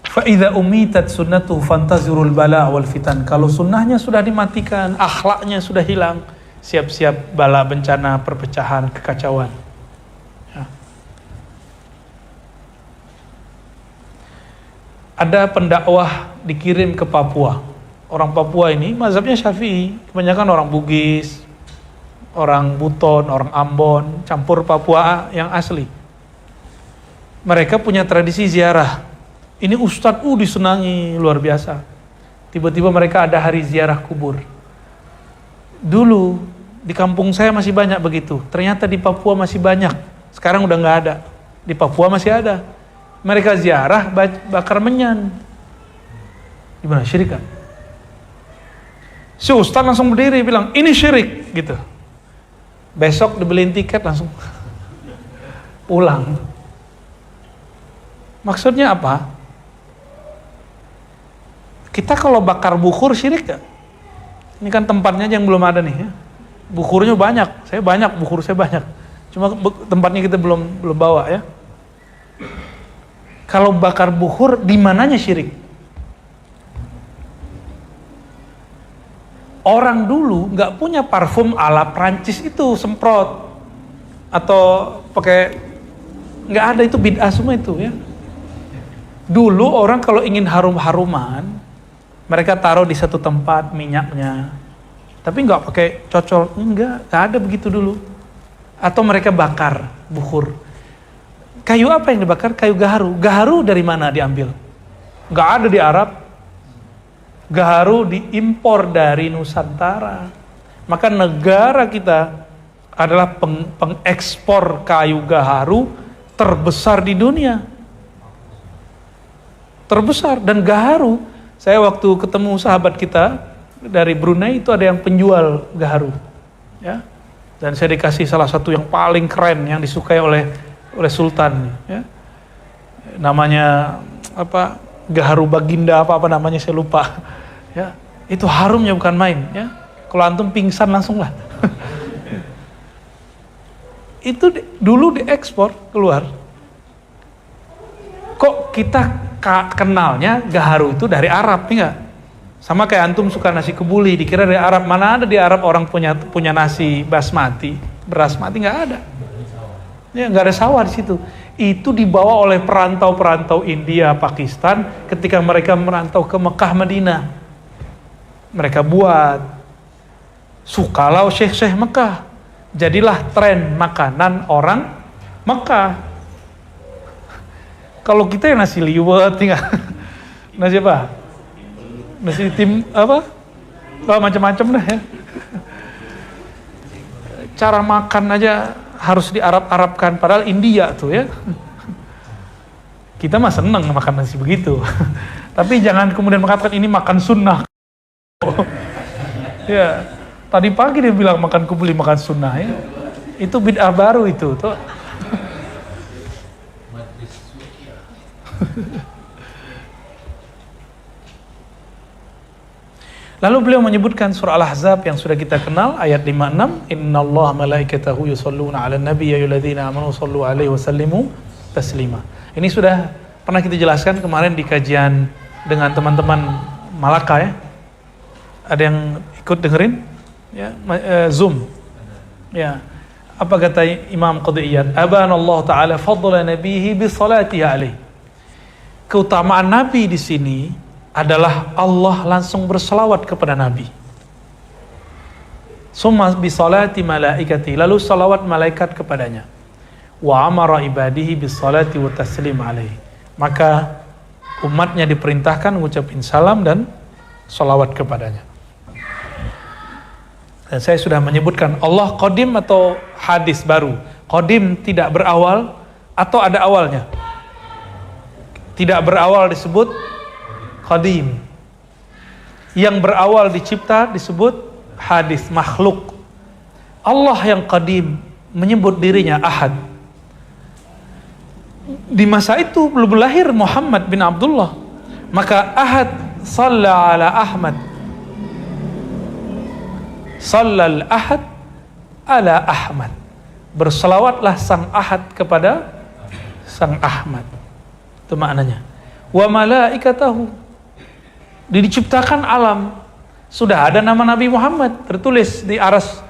Fa'idha umitat sunnatu fantazirul bala wal fitan. Kalau sunnahnya sudah dimatikan, akhlaknya sudah hilang, siap-siap bala, bencana, perpecahan, kekacauan. Ya. Ada pendakwah dikirim ke Papua. Orang Papua ini mazhabnya Syafi'i, kebanyakan orang Bugis, orang Buton, orang Ambon, campur Papua yang asli. Mereka punya tradisi ziarah. Ini ustadz disenangi luar biasa. Tiba-tiba mereka ada hari ziarah kubur. Dulu di kampung saya masih banyak begitu. Ternyata di Papua masih banyak. Sekarang udah nggak ada. Di Papua masih ada. Mereka ziarah bakar menyan. Gimana, syirik kan? Si ustadz langsung berdiri bilang ini syirik gitu. Besok dibeliin tiket langsung pulang. Maksudnya apa? Kita kalau bakar bukur syirik gak? Ini kan tempatnya aja yang belum ada nih, ya. Bukurnya banyak, bukur saya banyak. Cuma tempatnya kita belum bawa, ya. Kalau bakar bukur, di mananya syirik? Orang dulu nggak punya parfum ala Prancis itu semprot atau pakai, nggak ada, itu bid'ah semua itu, ya. Dulu orang kalau ingin harum-haruman, mereka taruh di satu tempat minyaknya, tapi nggak pakai cocol, nggak ada begitu dulu. Atau mereka bakar bukur. Kayu apa yang dibakar? Kayu gaharu. Gaharu dari mana diambil? Nggak ada di Arab. Gaharu diimpor dari Nusantara. Maka negara kita adalah pengekspor kayu gaharu terbesar di dunia. Terbesar. Dan gaharu, saya waktu ketemu sahabat kita dari Brunei itu ada yang penjual gaharu, ya. Dan saya dikasih salah satu yang paling keren yang disukai oleh Sultan, ya. Namanya apa? Gaharu Baginda apa namanya saya lupa. Ya, itu harumnya bukan main, ya. Kalau antum pingsan langsung lah. Itu dulu diekspor keluar. Kok kita kenalnya gaharu itu dari Arab, enggak? Sama kayak antum suka nasi kebuli, dikira dari Arab. Mana ada di Arab orang punya nasi basmati, beras mati, nggak ada. Ya, nggak ada sawah di situ. Itu dibawa oleh perantau-perantau India, Pakistan ketika mereka merantau ke Mekah, Madinah. Mereka buat sukalau syekh-syekh Mekah. Jadilah tren makanan orang Mekah. Kalau kita yang nasi liwet, tinggal nasi apa? Nasi tim apa? Oh, macam-macam dah, ya. Cara makan aja harus diarab-arabkan, padahal India tuh, ya. Kita mah seneng makan nasi begitu. Tapi jangan kemudian mengatakan ini makan sunnah. Ya, tadi pagi dia bilang makan kubuli, makan sunnah, ya. Itu bid'ah baru itu, tuh. Lalu beliau menyebutkan surah Al-Ahzab yang sudah kita kenal, ayat 56, innallaha malaikatahu yusholluna 'alan nabiy ya ayyuhalladzina amanu shollu 'alaihi wa sallimu taslima. Ini sudah pernah kita jelaskan kemarin di kajian dengan teman-teman Malaka ya. Ada yang ikut dengerin? Ya, Zoom. Ya. Apa kata Imam Qadhi Iyad? Abana Allah Ta'ala fadla nabihi bi salatihi alaih. Keutamaan Nabi di sini adalah Allah langsung berselawat kepada Nabi. Summa bi salati malaikati, lalu salawat malaikat kepadanya. Wa amara ibadihi bis salati wa taslim alaihi. Maka umatnya diperintahkan mengucapkan salam dan salawat kepadanya. Dan saya sudah menyebutkan Allah qadim atau hadis baru. Qadim tidak berawal atau ada awalnya. Tidak berawal disebut qadim. Yang berawal dicipta disebut hadis, makhluk. Allah yang qadim menyebut dirinya ahad. Di masa itu belum lahir Muhammad bin Abdullah. Maka ahad salla ala Ahmad. Sallal ahad ala Ahmad. Berselawatlah sang ahad kepada sang Ahmad. Itu maknanya. Wa malaikatahu. Diciptakan alam. Sudah ada nama Nabi Muhammad tertulis di aras.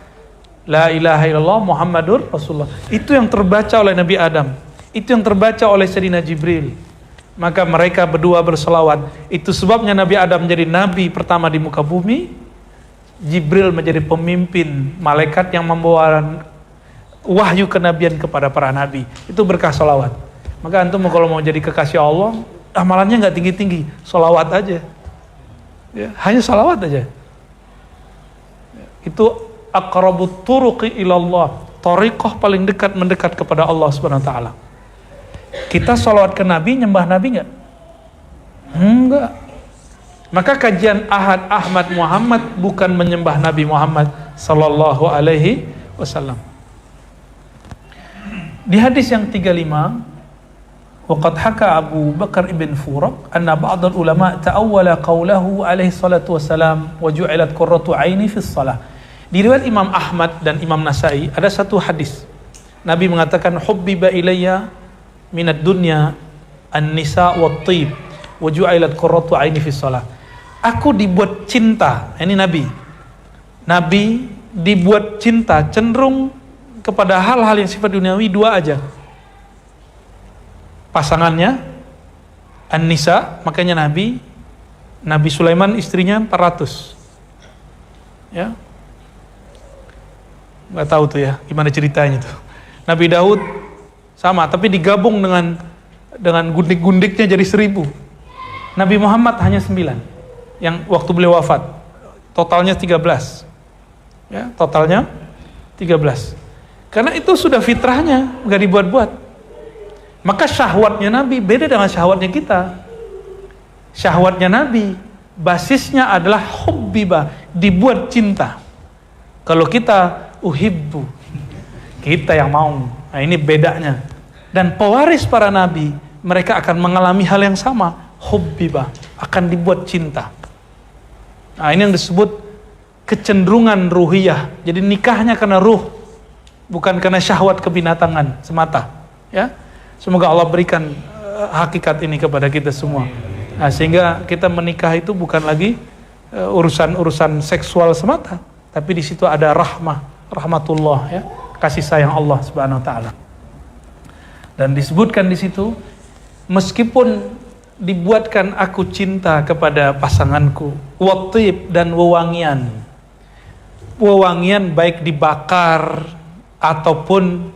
La ilaha illallah Muhammadur Rasulullah. Itu yang terbaca oleh Nabi Adam. Itu yang terbaca oleh Sayyidina Jibril. Maka mereka berdua berselawat. Itu sebabnya Nabi Adam menjadi nabi pertama di muka bumi. Jibril menjadi pemimpin malaikat yang membawa wahyu kenabian kepada para nabi. Itu berkah selawat. Maka antum kalau mau jadi kekasih Allah, amalannya nggak tinggi-tinggi, selawat aja. Ya, hanya salawat aja. Itu aqrabut turuqi ilallah, thariqah paling dekat mendekat kepada Allah Subhanahu wa taala. Kita salawat ke Nabi, nyembah Nabi enggak? Enggak. Maka kajian Ahad Ahmad Muhammad bukan menyembah Nabi Muhammad sallallahu alaihi wasallam. Di hadis yang 35, وقد حكى أبو بكر بن فورق أن بعض العلماء تأول قوله عليه الصلاة والسلام وجعلت قرة عيني في الصلاة. Di riwayat Imam Ahmad dan Imam Nasai ada satu hadis. Nabi mengatakan hubbiba ilayya minad dunya an-nisa wat-thib wa ju'ilat qurratu aini fi shalah. Aku dibuat cinta, ini Nabi. Nabi dibuat cinta cenderung kepada hal-hal yang sifat duniawi dua aja. Pasangannya An-Nisa, makanya Nabi Sulaiman istrinya 400. Ya. Nggak tahu tuh ya gimana ceritanya tuh. Nabi Daud sama, tapi digabung dengan gundik-gundiknya jadi 1000. Nabi Muhammad hanya 9 yang waktu beliau wafat. Totalnya 13. Ya, totalnya 13. Karena itu sudah fitrahnya, nggak dibuat-buat. Maka syahwatnya Nabi beda dengan syahwatnya kita. Syahwatnya Nabi basisnya adalah hubbiba, dibuat cinta. Kalau kita uhibbu, kita yang mau. Nah, ini bedanya. Dan pewaris para nabi, mereka akan mengalami hal yang sama, hubbiba, akan dibuat cinta. Nah, ini yang disebut kecenderungan ruhiyah. Jadi nikahnya karena ruh, bukan karena syahwat kebinatangan semata. Ya. Semoga Allah berikan hakikat ini kepada kita semua. Nah, sehingga kita menikah itu bukan lagi urusan seksual semata, tapi di situ ada rahmatullah, ya, kasih sayang Allah Subhanahu wa taala. Dan disebutkan di situ, meskipun dibuatkan aku cinta kepada pasanganku, wattib dan wewangian. Wewangian baik dibakar ataupun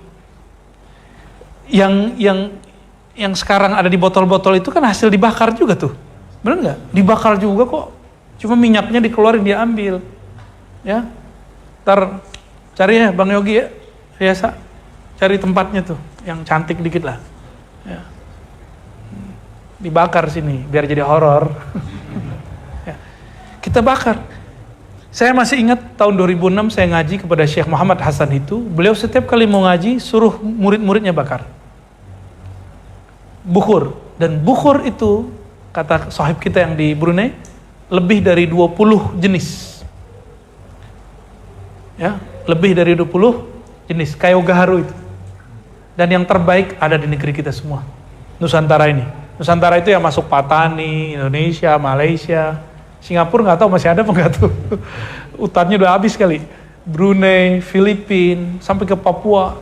yang sekarang ada di botol-botol itu kan hasil dibakar juga tuh. Benar nggak? Dibakar juga kok. Cuma minyaknya dikeluarin, dia ambil. Ya. Ntar cari ya Bang Yogi ya. Biasa. Cari tempatnya tuh yang cantik dikit lah. Ya. Dibakar sini biar jadi horor. Ya. Kita bakar. Saya masih ingat tahun 2006 saya ngaji kepada Syekh Muhammad Hasan itu. Beliau setiap kali mau ngaji suruh murid-muridnya bakar. Bukhur. Dan bukhur itu, kata sahib kita yang di Brunei, lebih dari 20 jenis. Ya, lebih dari 20 jenis kayu gaharu itu. Dan yang terbaik ada di negeri kita semua. Nusantara ini. Nusantara itu yang masuk Patani, Indonesia, Malaysia, Singapura nggak tahu masih ada apa nggak tuh. Hutannya udah habis kali. Brunei, Filipina, sampai ke Papua.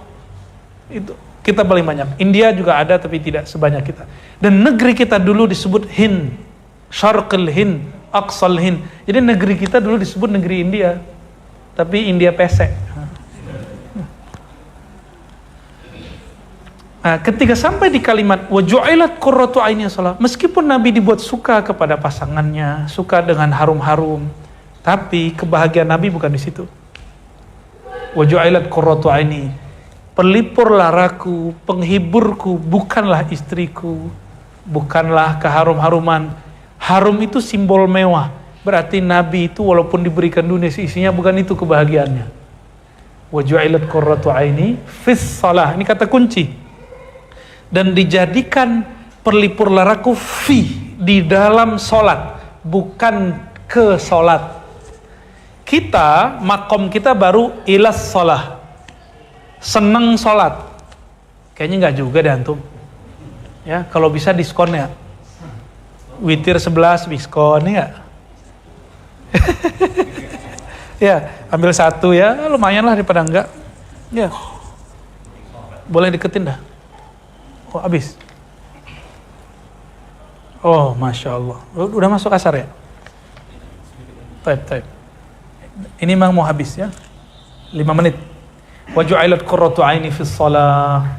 Itu kita paling banyak. India juga ada tapi tidak sebanyak kita. Dan negeri kita dulu disebut Hind, Syarqil Hind, Aqsal Hind. Jadi negeri kita dulu disebut negeri India. Tapi India pesek. Nah, ketika sampai di kalimat wa ju'ilat qurratu aini shalah, meskipun Nabi dibuat suka kepada pasangannya, suka dengan harum-harum, tapi kebahagiaan Nabi bukan di situ. Wa ju'ilat qurratu aini, pelipur laraku, penghiburku bukanlah istriku, bukanlah keharum-haruman. Harum itu simbol mewah. Berarti Nabi itu walaupun diberikan dunia seisinya, bukan itu kebahagiaannya. Wa ju'ilat qurratu aini fis shalah. Ini kata kunci. Dan dijadikan perlipur laraku di dalam solat, bukan ke solat. Kita, makom kita baru ilas solah, seneng solat. Kayaknya nggak juga deh antum. Ya, kalau bisa diskon ya. Witir 11 diskon ya. Ya, ambil satu ya, lumayan lah daripada enggak. Ya, boleh deketin dah. Oh, habis. Oh, Masya Allah. Udah masuk asar ya? Taib. Ini memang mau habis ya. 5 menit. Wa ju'ilat qurratu aini fis shalah.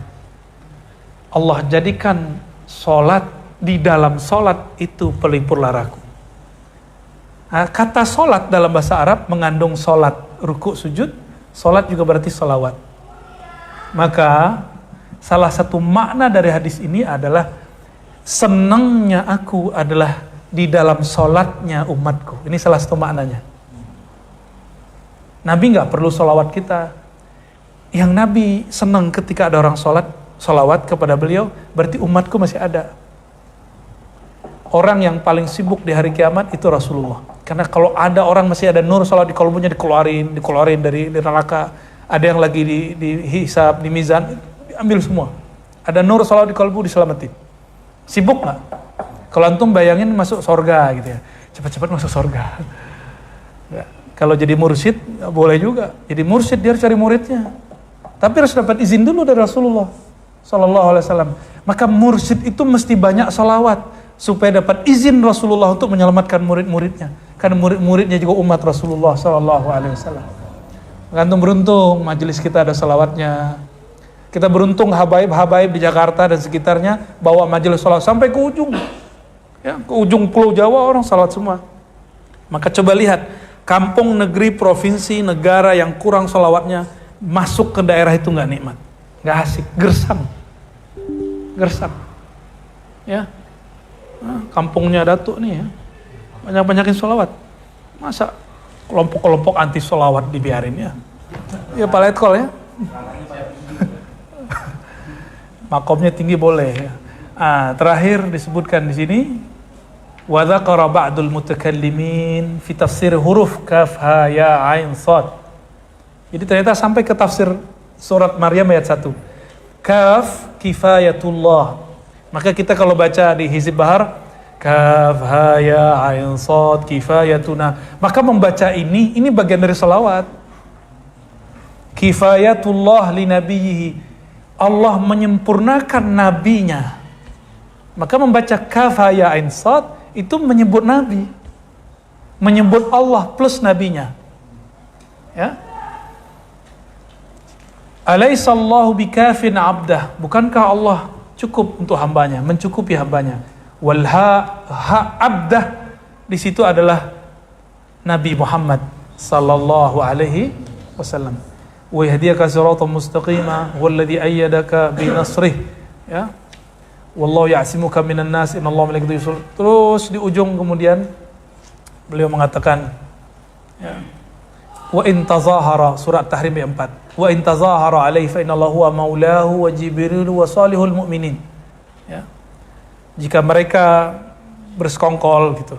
Allah jadikan solat, di dalam solat itu pelipur laraku. Nah, kata solat dalam bahasa Arab mengandung solat, ruku, sujud. Solat juga berarti solawat. Maka salah satu makna dari hadis ini adalah senangnya aku adalah di dalam solatnya umatku. Ini salah satu maknanya. Nabi nggak perlu solawat kita. Yang Nabi senang ketika ada orang solawat kepada beliau, berarti umatku masih ada. Orang yang paling sibuk di hari kiamat itu Rasulullah. Karena kalau ada orang masih ada nur solawat di kalbunya, dikeluarin dari neraka. Ada yang lagi dihisab, di mizan, ambil semua. Ada nur salawat di kalbu, diselamatin. Sibuk nggak? Kalau antum bayangin masuk sorga gitu ya, cepat-cepat masuk sorga. Ya. Kalau jadi mursyid boleh juga. Jadi mursyid dia harus cari muridnya. Tapi harus dapat izin dulu dari Rasulullah Sallallahu Alaihi Wasallam. Maka mursyid itu mesti banyak salawat supaya dapat izin Rasulullah untuk menyelamatkan murid-muridnya. Karena murid-muridnya juga umat Rasulullah Sallallahu Alaihi Wasallam. Antum beruntung majelis kita ada salawatnya. Kita beruntung habaib di Jakarta dan sekitarnya bawa majelis salawat sampai ke ujung. Ya, ke ujung Pulau Jawa orang salawat semua. Maka coba lihat, kampung, negeri, provinsi, negara yang kurang salawatnya, masuk ke daerah itu nggak nikmat, nggak asik, gersang. Ya, nah, kampungnya Datuk nih ya, banyak-banyakin salawat. Masa kelompok-kelompok anti salawat dibiarin ya? Ya Pak Letkol ya. Makomnya tinggi boleh. Terakhir disebutkan di sini wa dzakara ba'dul mutakallimin fi tafsir huruf kaf ha ya ain shad. Jadi ternyata sampai ke tafsir surat Maryam ayat 1. Kaf kifayatullah. Maka kita kalau baca di Hizib Bahar kaf ha ya ain shad kifayatuna, maka membaca ini bagian dari selawat. Kifayatullah li nabiyhi, Allah menyempurnakan nabinya. Maka membaca kaf ha ya ain shad itu menyebut nabi, menyebut Allah plus nabinya. Ya. Alaihissallahu bikafin abdah, bukankah Allah cukup untuk hambanya, mencukupi hambanya. Wal ha abdah di situ adalah Nabi Muhammad sallallahu alaihi wasallam. Wa yahdiyaka siratan mustaqima walladzi ayyadaka bi nasrih, ya. Wallahu ya'simuka minan nas innallaha malaikatahu yusalluna. Terus di ujung kemudian beliau mengatakan, ya, wa in tazahara, surat Tahrim ayat 4. Wa in tazahara alaihi fa innallaha huwa maulahu wa jibril wa salihul mu'minin. Ya. Jika mereka bersekongkol gitu.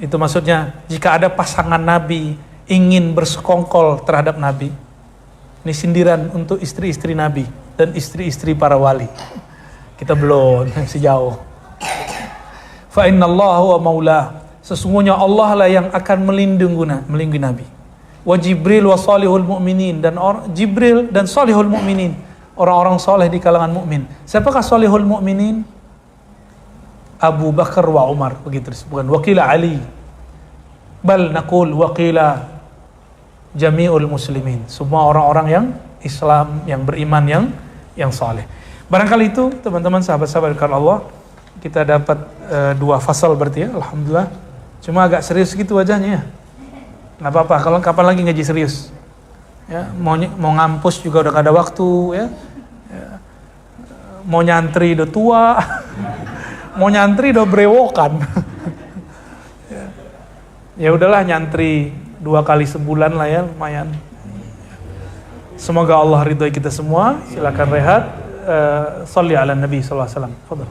Itu maksudnya jika ada pasangan nabi ingin bersekongkol terhadap nabi. Ini sindiran untuk istri-istri nabi dan istri-istri para wali. Kita belum, masih jauh. Fa innallaha huwa maulah. Sesungguhnya Allah lah yang akan melindungi Nabi. Wa Jibril wa salihul mu'minin, dan Jibril dan salihul mu'minin, orang-orang soleh di kalangan mukmin. Siapakah salihul mu'minin? Abu Bakar wa Umar, begitu disebutkan. Wakila Ali, bal naqul wakila jami'ul muslimin, semua orang-orang yang Islam, yang beriman, yang saleh. Barangkali itu teman-teman sahabat-sahabat Allah, kita dapat 2 fasal berarti ya, alhamdulillah. Cuma agak serius gitu wajahnya ya. Nggak apa-apa, kalau kapan lagi ngaji serius. Ya, mau ngampus juga udah gak ada waktu ya. Mau nyantri udah tua. Mau nyantri udah berewokan. Ya udahlah, nyantri 2 kali sebulan lah ya, lumayan. Semoga Allah ridhoi kita semua. Silakan rehat. Shalli ala Nabi sallallahu alaihi wasallam. Fadhal.